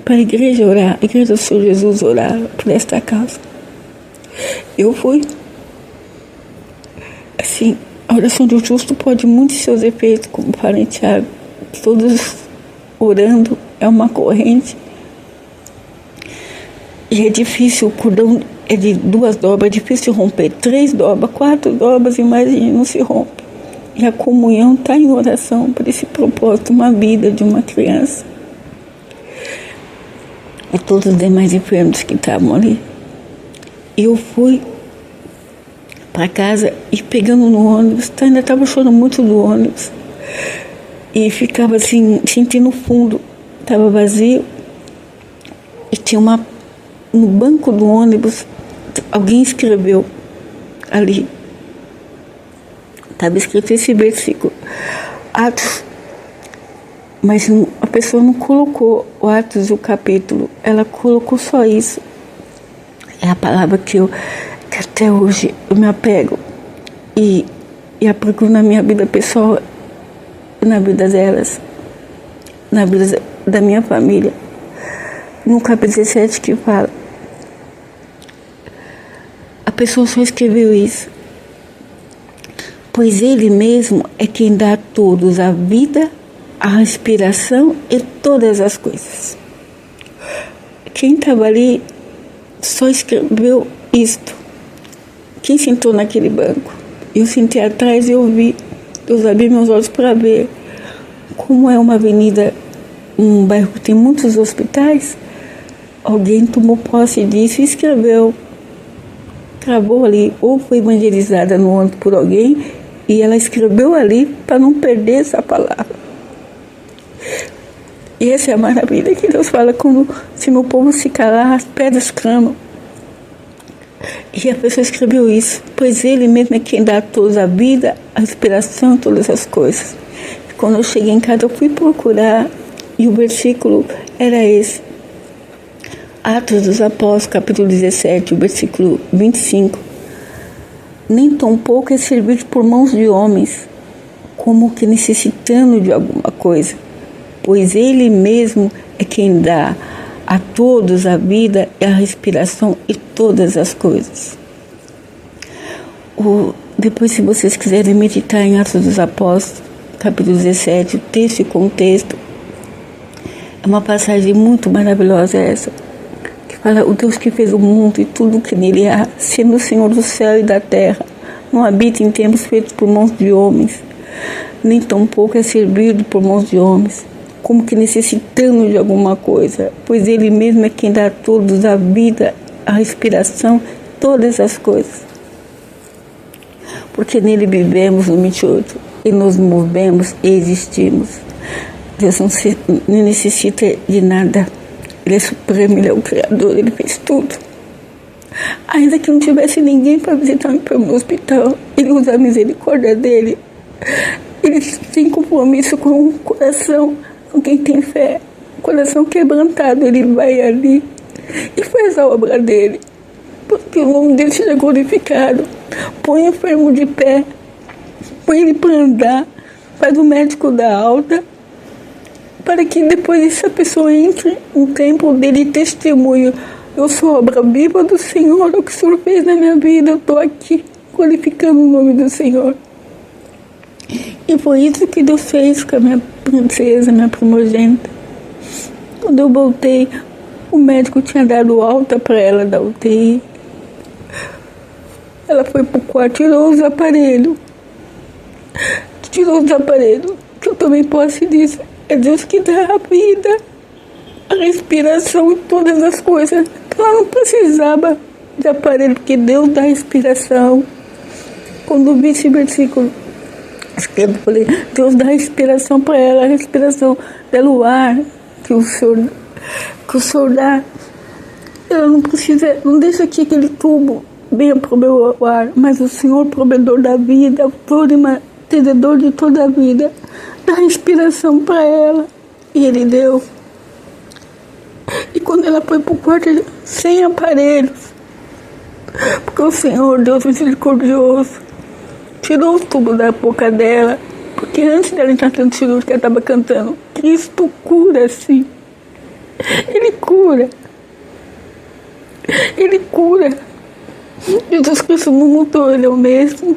para a igreja orar, a igreja do Senhor Jesus orar por esta causa. Eu fui. Assim, a oração do justo pode muitos seus efeitos, como fala em Tiago. Todos orando, é uma corrente. E é difícil, o cordão é de 2 dobras, é difícil romper. 3 dobras, 4 dobras, imagine, não se rompe. E a comunhão está em oração para esse propósito, uma vida de uma criança. E todos os demais enfermos que estavam ali. E eu fui para casa e pegando no ônibus, ainda estava chorando muito do ônibus. E ficava assim, sentindo o fundo, estava vazio. E tinha no banco do ônibus, alguém escreveu ali. Estava escrito esse versículo, Atos, mas a pessoa não colocou o Atos e o capítulo, ela colocou só isso. É a palavra que até hoje eu me apego e aplico na minha vida pessoal, na vida delas, na vida da minha família. No capítulo 17 que fala, a pessoa só escreveu isso. Pois Ele mesmo é quem dá a todos a vida, a respiração e todas as coisas. Quem estava ali só escreveu isto, quem sentou naquele banco. Eu sentei atrás e eu vi. Deus abriu meus olhos para ver como é uma avenida, um bairro que tem muitos hospitais. Alguém tomou posse disso e escreveu, gravou ali, ou foi evangelizada no ônibus por alguém, e ela escreveu ali para não perder essa palavra. E essa é a maravilha que Deus fala, quando se meu povo se calar, as pedras clamam. E a pessoa escreveu isso, pois Ele mesmo é quem dá a todos a vida, a inspiração, todas as coisas. E quando eu cheguei em casa, eu fui procurar, e o versículo era esse. Atos dos Apóstolos, capítulo 17, o versículo 25. Nem tampouco é servido por mãos de homens, como que necessitando de alguma coisa, pois Ele mesmo é quem dá a todos a vida e a respiração e todas as coisas. Depois, se vocês quiserem meditar em Atos dos Apóstolos, capítulo 17, o texto e contexto, é uma passagem muito maravilhosa essa, que fala o Deus que fez o mundo e tudo que nele há, sendo o Senhor do céu e da terra, não habita em templos feitos por mãos de homens, nem tampouco é servido por mãos de homens, como que necessitando de alguma coisa, pois Ele mesmo é quem dá a todos a vida, a respiração, todas as coisas. Porque nele vivemos, no 28, e nos movemos e existimos. Deus não necessita de nada. Ele é supremo, Ele é o Criador, Ele fez tudo. Ainda que não tivesse ninguém para visitar-me no hospital, Ele usa a misericórdia dEle. Ele tem compromisso com o coração, com quem tem fé, coração quebrantado, Ele vai ali e faz a obra dEle, porque o nome dEle seja glorificado. Põe o enfermo de pé, põe ele para andar, faz o médico dar alta, para que depois essa pessoa entre no templo dEle e testemunhe: eu sou obra viva do Senhor, o que o Senhor fez na minha vida, eu estou aqui glorificando o nome do Senhor. E foi isso que Deus fez com a minha princesa, minha primogênita. Quando eu voltei, o médico tinha dado alta para ela da UTI. Ela foi pro quarto, tirou os aparelhos. Que eu tomei posse disso. É Deus que dá a vida, a respiração e todas as coisas. Ela não precisava de aparelho, porque Deus dá a respiração. Quando eu vi esse versículo, eu falei, Deus dá inspiração para ela, a respiração dela, o ar que o Senhor dá. Ela não precisa, não deixa que aquele tubo venha para o meu ar, mas o Senhor, provedor da vida, autor e mantenedor de toda a vida, dá inspiração para ela. E Ele deu. E quando ela foi para o quarto, sem aparelhos, porque o Senhor, Deus misericordioso, tirou o tubo da boca dela, porque antes dela entrar no cirúrgico, ela estava cantando: Cristo cura, sim. Ele cura. Ele cura. Jesus Cristo não mudou, Ele é o mesmo.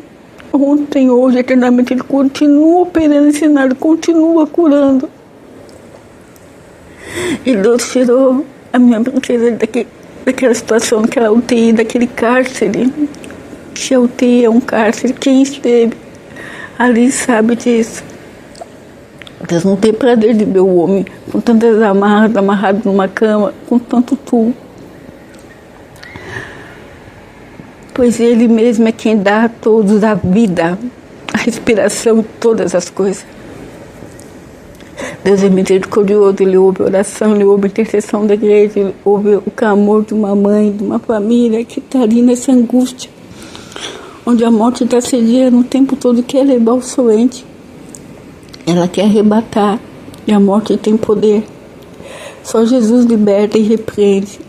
Ontem, hoje, eternamente, Ele continua operando esse cenário, continua curando. E Deus tirou a minha princesa daquela situação, daquela UTI, daquele cárcere. Que a UTI é um cárcere, quem esteve ali sabe disso. Deus não tem prazer de ver o homem com tantas amarras, amarrado numa cama, com tanto tubo. Pois Ele mesmo é quem dá a todos a vida, a respiração e todas as coisas. Deus é misericordioso, Ele ouve a oração, Ele ouve a intercessão da igreja, Ele ouve o clamor de uma mãe, de uma família que está ali nessa angústia, onde a morte está assediando o tempo todo, quer levar o seu ente. Ela quer arrebatar, e a morte tem poder. Só Jesus liberta e repreende.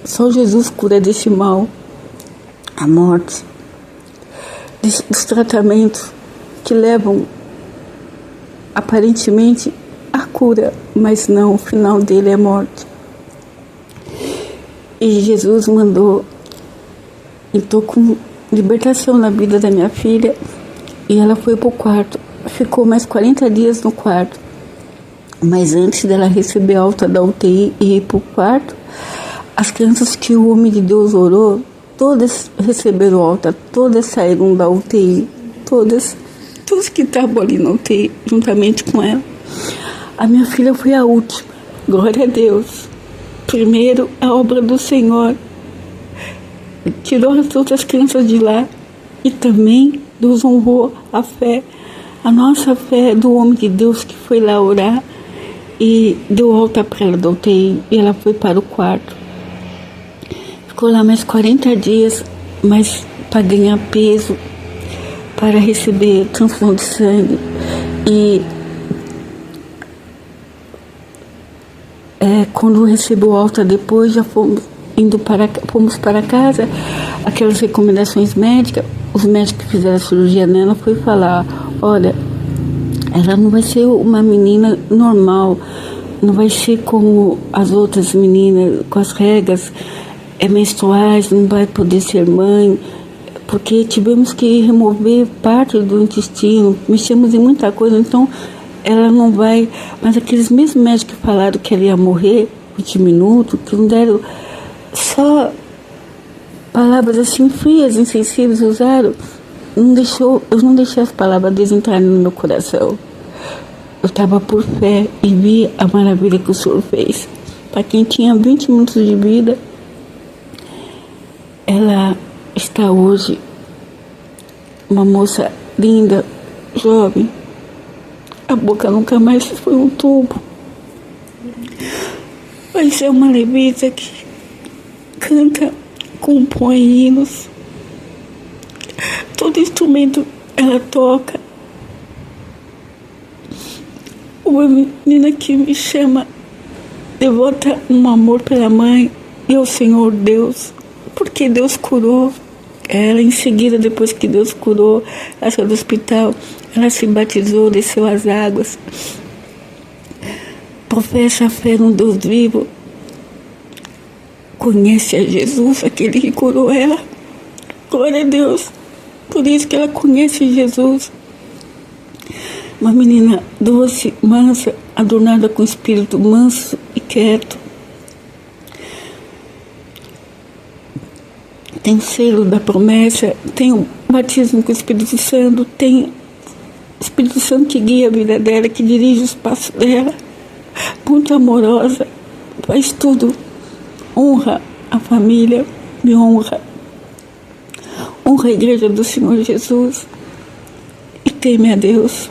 Só Jesus cura desse mal, a morte, dos tratamentos que levam aparentemente a cura, mas não, o final dele é morte. E Jesus mandou, estou com libertação na vida da minha filha, e ela foi para o quarto, ficou mais 40 dias no quarto. Mas antes dela receber alta da UTI e ir para o quarto, as crianças que o homem de Deus orou todas receberam alta, todas saíram da UTI, todas que estavam ali na UTI, juntamente com ela. A minha filha foi a última, glória a Deus. Primeiro, a obra do Senhor tirou as outras crianças de lá e também nos honrou a fé, a nossa fé do homem de Deus que foi lá orar e deu alta para ela da UTI e ela foi para o quarto. Ficou lá mais 40 dias, mas para ganhar peso, para receber transfusão de sangue. E quando recebeu alta depois, já fomos para casa, aquelas recomendações médicas, os médicos que fizeram a cirurgia nela foi falar, olha, ela não vai ser uma menina normal, não vai ser como as outras meninas, com as regras menstruais, não vai poder ser mãe, porque tivemos que remover parte do intestino, mexemos em muita coisa, então ela não vai. Mas aqueles mesmos médicos que falaram que ela ia morrer 20 minutos, que não deram, só palavras assim frias, insensíveis usaram, eu não deixei as palavras deles entrarem no meu coração. Eu estava por fé e vi a maravilha que o Senhor fez. Para quem tinha 20 minutos de vida, ela está hoje uma moça linda, jovem. A boca nunca mais foi um tubo. Mas é uma levita que canta, compõe hinos. Todo instrumento ela toca. Uma menina que me chama, devota um amor pela mãe e ao Senhor Deus, porque Deus curou ela. Em seguida, depois que Deus curou, ela saiu do hospital, ela se batizou, desceu as águas, professa a fé no Deus vivo, conhece a Jesus, aquele que curou ela. Glória a Deus, por isso que ela conhece Jesus. Uma menina doce, mansa, adornada com espírito manso e quieto. Tem o selo da promessa, tem o batismo com o Espírito Santo, tem o Espírito Santo que guia a vida dela, que dirige os passos dela. Muito amorosa, faz tudo. Honra a família, me honra. Honra a igreja do Senhor Jesus e teme a Deus.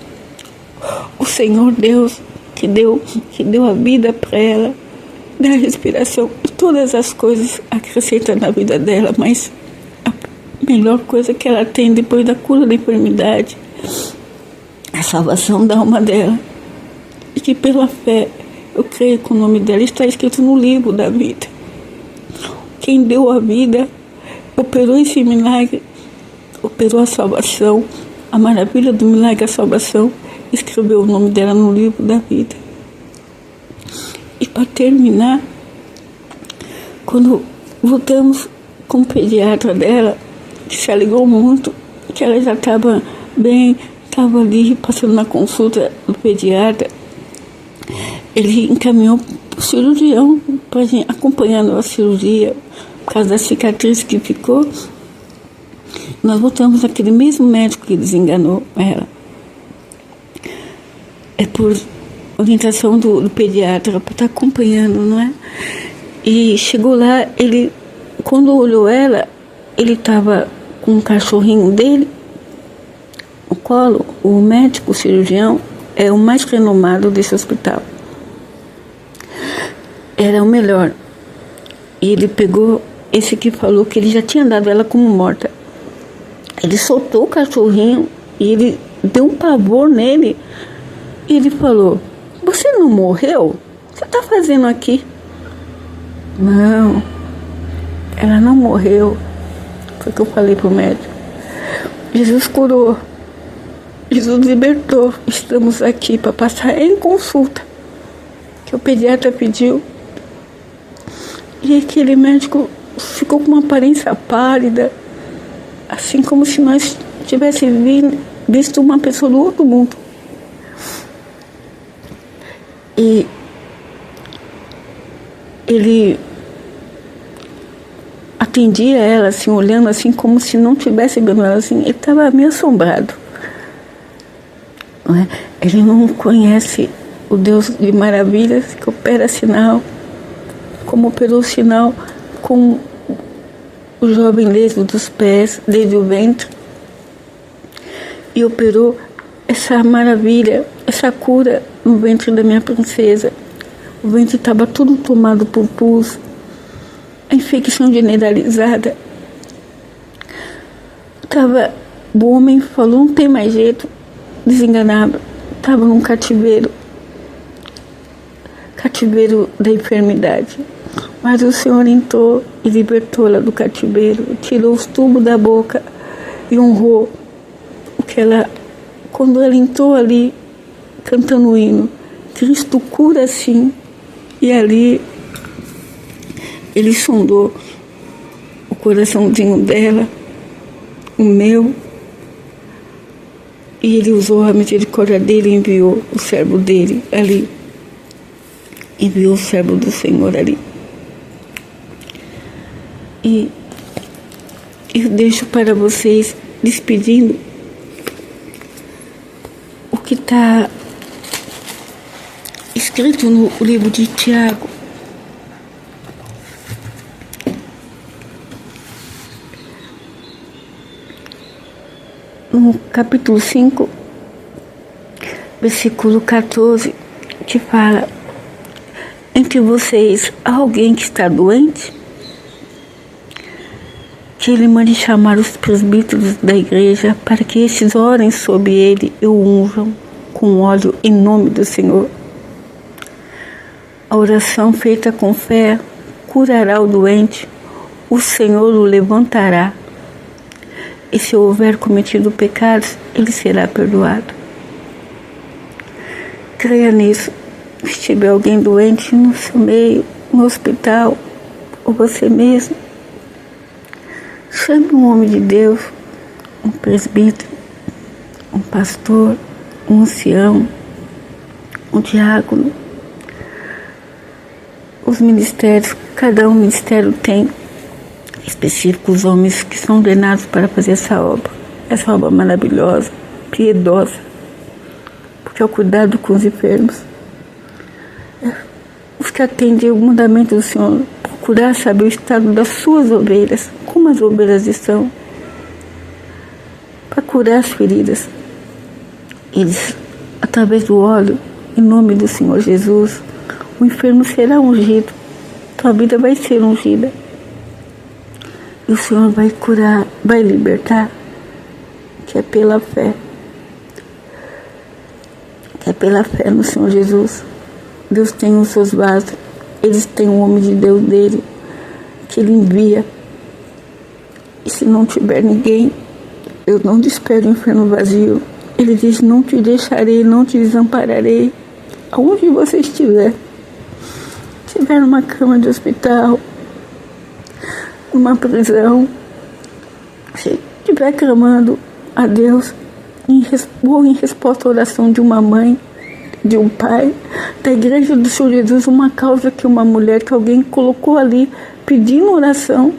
O Senhor Deus que deu a vida para ela, dá a respiração, todas as coisas acrescenta na vida dela, mas a melhor coisa que ela tem depois da cura da enfermidade, a salvação da alma dela. E que pela fé, eu creio que o nome dela está escrito no livro da vida. Quem deu a vida, operou esse milagre, operou a salvação, a maravilha do milagre, a salvação, escreveu o nome dela no livro da vida. E para terminar, quando voltamos com o pediatra dela, que se alegrou muito, que ela já estava bem, estava ali passando na consulta do pediatra, ele encaminhou para o cirurgião, acompanhando a cirurgia, por causa da cicatriz que ficou. Nós voltamos aquele mesmo médico que desenganou ela. É por orientação do pediatra, para estar acompanhando, não é? E chegou lá, ele, quando olhou ela, ele estava com um cachorrinho dele no colo. O médico, o cirurgião, é o mais renomado desse hospital. Era o melhor. E ele pegou esse que falou que ele já tinha dado ela como morta. Ele soltou o cachorrinho e ele deu um pavor nele. E ele falou: "Você não morreu? O que você está fazendo aqui?" "Não, ela não morreu." Foi o que eu falei para o médico. Jesus curou. Jesus libertou. Estamos aqui para passar em consulta, que o pediatra pediu. E aquele médico ficou com uma aparência pálida, assim como se nós tivéssemos visto uma pessoa do outro mundo. E ele atendia ela, assim, olhando assim, como se não tivesse vendo ela, assim. Ele estava meio assombrado. Não é? Ele não conhece o Deus de maravilhas que opera sinal, como operou sinal com o jovem lesbo dos pés, desde o ventre, e operou essa maravilha, essa cura no ventre da minha princesa. O ventre estava tudo tomado por pus, a infecção generalizada. O homem falou, não tem mais jeito, desenganado, estava num cativeiro da enfermidade. Mas o Senhor entrou e libertou-la do cativeiro, tirou os tubos da boca e honrou quando ela entrou ali, cantando o hino, Cristo cura sim. E ali ele sondou o coraçãozinho dela, o meu, e ele usou a misericórdia dele e enviou o servo dele ali. Enviou o servo do Senhor ali. E eu deixo para vocês, despedindo, o que está escrito no livro de Tiago. No capítulo 5, versículo 14, que fala: entre vocês há alguém que está doente? Que ele mande chamar os presbíteros da igreja para que estes orem sobre ele e o unjam com óleo em nome do Senhor. A oração feita com fé curará o doente, o Senhor o levantará. E se houver cometido pecados, ele será perdoado. Creia nisso. Se tiver alguém doente no seu meio, no hospital, ou você mesmo, chame um homem de Deus, um presbítero, um pastor, um ancião, um diácono. Os ministérios, cada um ministério tem específicos homens que são ordenados para fazer essa obra maravilhosa, piedosa, porque é o cuidado com os enfermos. Os que atendem o mandamento do Senhor, procurar saber o estado das suas ovelhas, como as ovelhas estão, para curar as feridas. Eles, através do óleo, em nome do Senhor Jesus, o enfermo será ungido, tua vida vai ser ungida. E o Senhor vai curar, vai libertar, que é pela fé. Que é pela fé no Senhor Jesus. Deus tem os seus vasos, eles têm um homem de Deus dele, que ele envia. E se não tiver ninguém, eu não espero o inferno vazio. Ele diz, não te deixarei, não te desampararei, aonde você estiver. Estiver numa cama de hospital, numa prisão, se estiver clamando a Deus, ou em resposta à oração de uma mãe, de um pai, da igreja do Senhor Jesus, uma causa que uma mulher, que alguém colocou ali, pedindo oração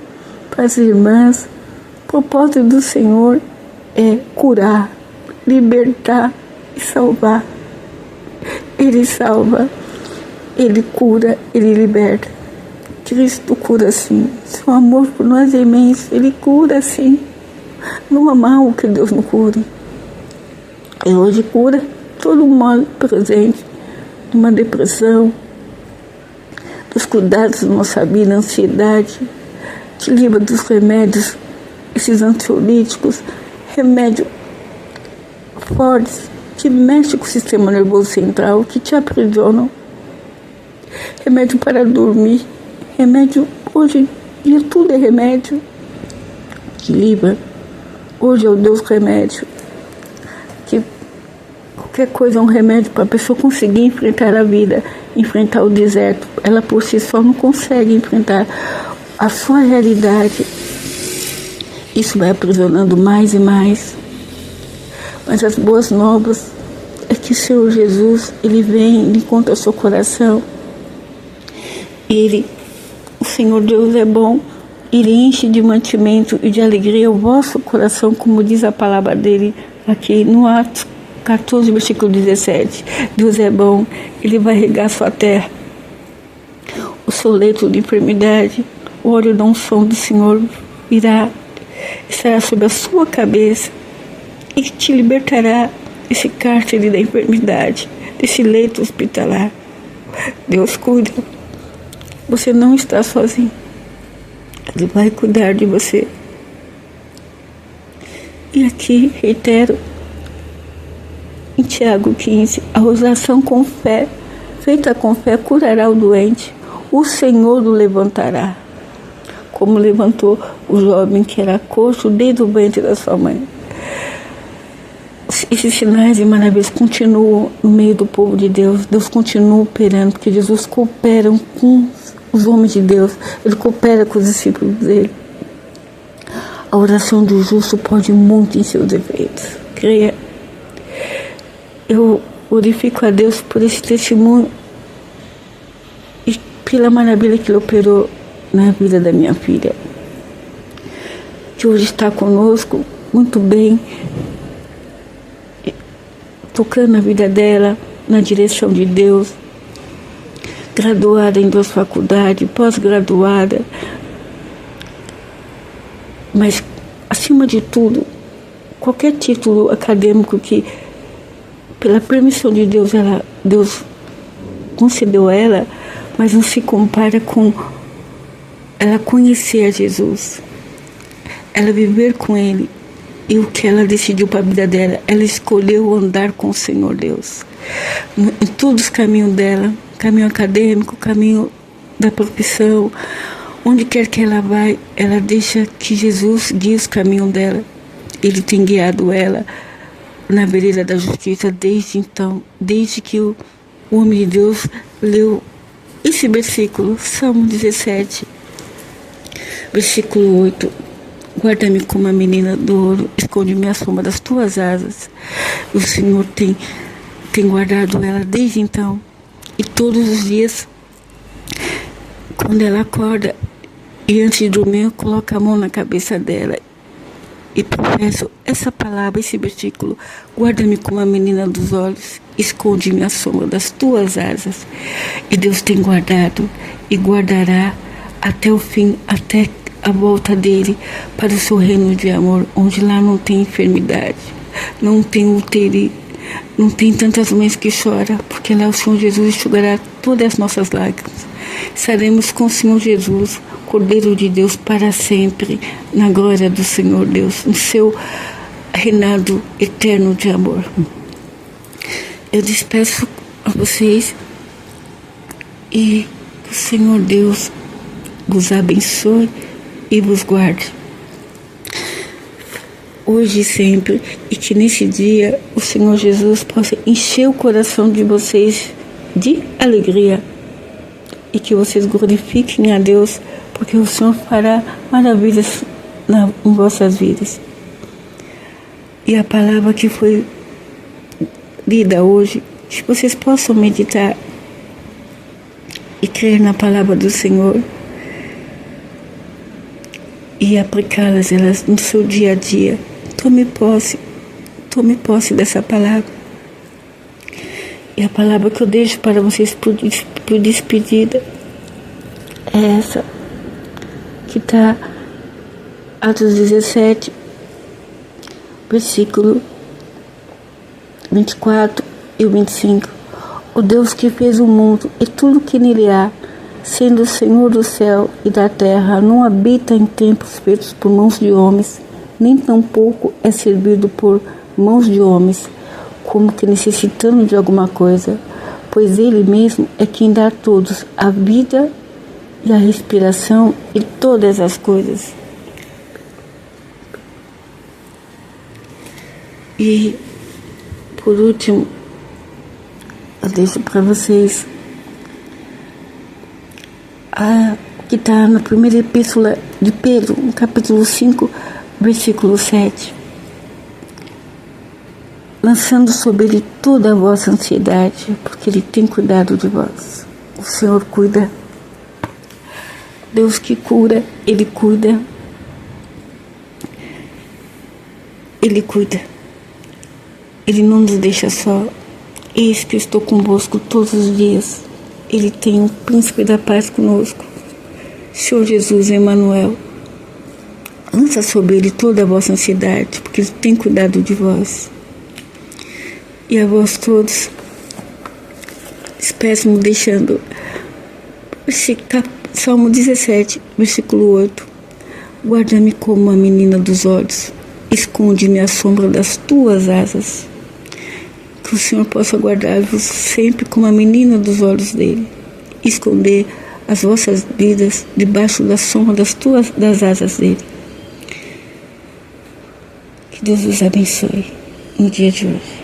para as irmãs. O propósito do Senhor é curar, libertar e salvar. Ele salva, Ele cura, Ele liberta. Cristo cura sim. Seu amor por nós é imenso. Ele cura sim. Não há mal que Deus não cure. E hoje cura todo mal presente, numa depressão, dos cuidados da nossa vida, ansiedade, te livra dos remédios, esses ansiolíticos, remédios fortes, que mexem com o sistema nervoso central, que te aprisionam. Remédio para dormir, remédio, hoje em dia tudo é remédio, que livra. Hoje é o Deus remédio, que qualquer coisa é um remédio para a pessoa conseguir enfrentar a vida, enfrentar o deserto. Ela por si só não consegue enfrentar a sua realidade. Isso vai aprisionando mais e mais. Mas as boas novas é que o Senhor Jesus, Ele vem, Ele encontra o seu coração. O Senhor Deus é bom Ele enche de mantimento e de alegria o vosso coração, como diz a palavra dele aqui no Atos 14, versículo 17. Deus é bom, Ele vai regar sua terra. O seu leito de enfermidade, o óleo da unção do Senhor estará sobre a sua cabeça e te libertará desse cárcere da enfermidade, desse leito hospitalar. Deus cuida. Você não está sozinho. Ele vai cuidar de você. E aqui, reitero, em Tiago 15, a oração com fé, feita com fé, curará o doente. O Senhor o levantará, como levantou o jovem que era coxo desde o ventre da sua mãe. Esses sinais e maravilhas continuam no meio do povo de Deus. Deus continua operando, porque Jesus coopera com os homens de Deus. Ele coopera com os discípulos dele. A oração do justo pode muito em seus efeitos. Creia. Eu glorifico a Deus por esse testemunho e pela maravilha que Ele operou na vida da minha filha, que hoje está conosco muito bem, tocando a vida dela na direção de Deus, graduada em 2 faculdades, pós-graduada, mas acima de tudo, qualquer título acadêmico que pela permissão de Deus Deus concedeu a ela, mas não se compara com ela conhecer a Jesus, ela viver com Ele. E o que ela decidiu para a vida dela, ela escolheu andar com o Senhor Deus. Em todos os caminhos dela, caminho acadêmico, caminho da profissão, onde quer que ela vai, ela deixa que Jesus guie os caminhos dela. Ele tem guiado ela na vereda da justiça desde então, desde que o homem de Deus leu esse versículo, Salmo 17, versículo 8. Guarda-me como a menina do ouro, esconde-me à sombra das tuas asas. O Senhor tem guardado ela desde então. E todos os dias, quando ela acorda e antes de dormir, eu coloco a mão na cabeça dela e professo essa palavra, esse versículo: guarda-me como a menina dos olhos, esconde-me à sombra das tuas asas. E Deus tem guardado e guardará até o fim, até a volta dele para o seu reino de amor, onde lá não tem enfermidade, não tem UTI, não tem tantas mães que choram, porque lá o Senhor Jesus enxugará todas as nossas lágrimas. Estaremos com o Senhor Jesus, Cordeiro de Deus, para sempre, na glória do Senhor Deus, no seu reinado eterno de amor. Eu despeço a vocês e que o Senhor Deus vos abençoe e vos guarde, hoje e sempre, e que nesse dia o Senhor Jesus possa encher o coração de vocês de alegria e que vocês glorifiquem a Deus, porque o Senhor fará maravilhas em vossas vidas. E a palavra que foi lida hoje, que vocês possam meditar e crer na palavra do Senhor e aplicá-las no seu dia a dia. Tome posse dessa palavra. E a palavra que eu deixo para vocês por despedida é essa, que está Atos 17, versículo 24 e 25. O Deus que fez o mundo e tudo que nele há, sendo o Senhor do céu e da terra, não habita em templos feitos por mãos de homens, nem tampouco é servido por mãos de homens, como que necessitando de alguma coisa, pois Ele mesmo é quem dá a todos a vida e a respiração e todas as coisas. E, por último, eu deixo para vocês que está na primeira epístola de Pedro, no capítulo 5, versículo 7. Lançando sobre Ele toda a vossa ansiedade, porque Ele tem cuidado de vós. O Senhor cuida Deus que cura, Ele cuida. Ele cuida. Ele não nos deixa só. Eis que eu estou convosco todos os dias. Ele tem o príncipe da paz conosco. Senhor Jesus, Emmanuel, lança sobre ele toda a vossa ansiedade, porque ele tem cuidado de vós. E a vós todos, espécimo deixando Salmo 17, versículo 8. Guarda-me como a menina dos olhos, esconde-me à sombra das tuas asas. Que o Senhor possa guardar-vos sempre como a menina dos olhos dele, esconder as vossas vidas debaixo da sombra das asas dele. Que Deus os abençoe no dia de hoje.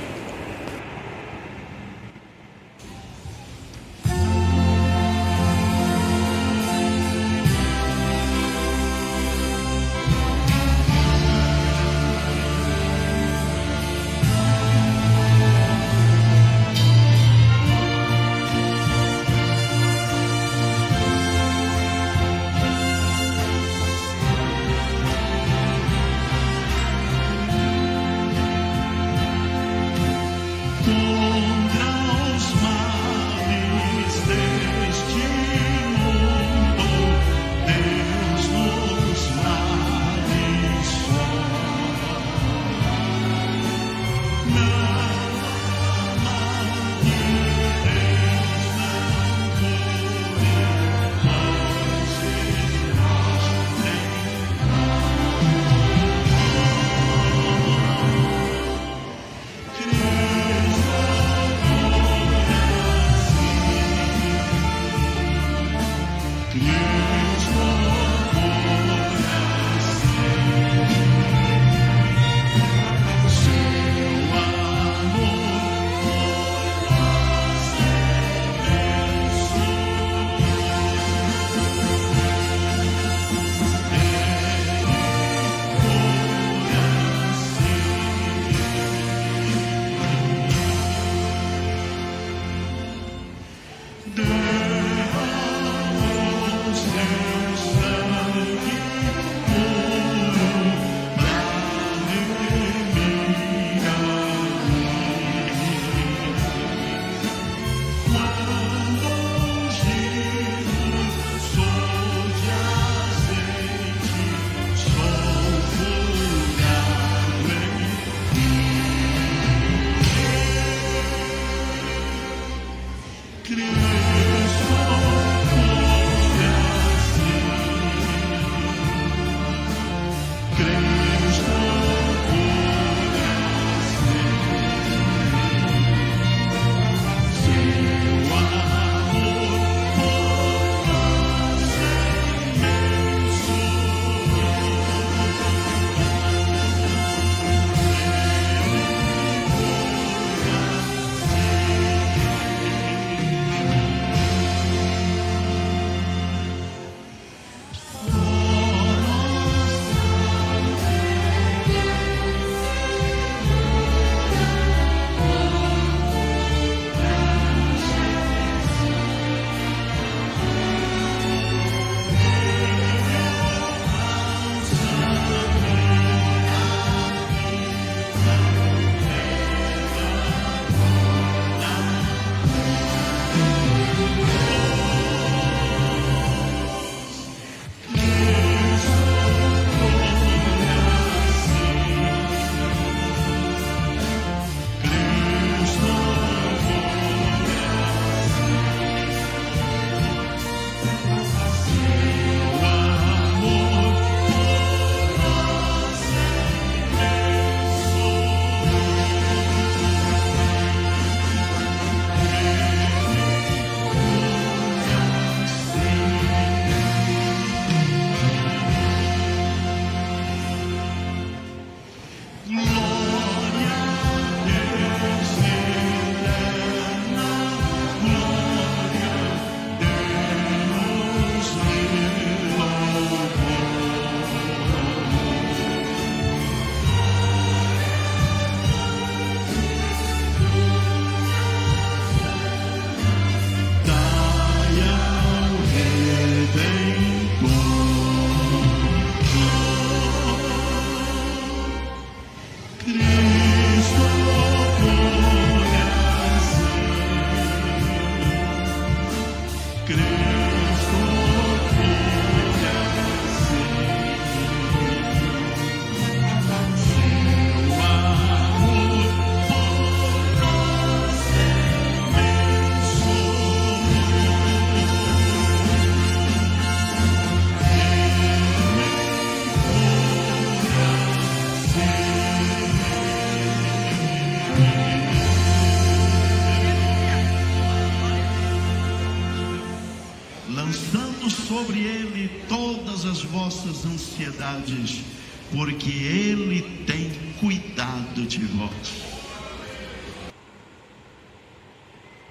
lançando sobre ele todas as vossas ansiedades, porque ele tem cuidado de vós.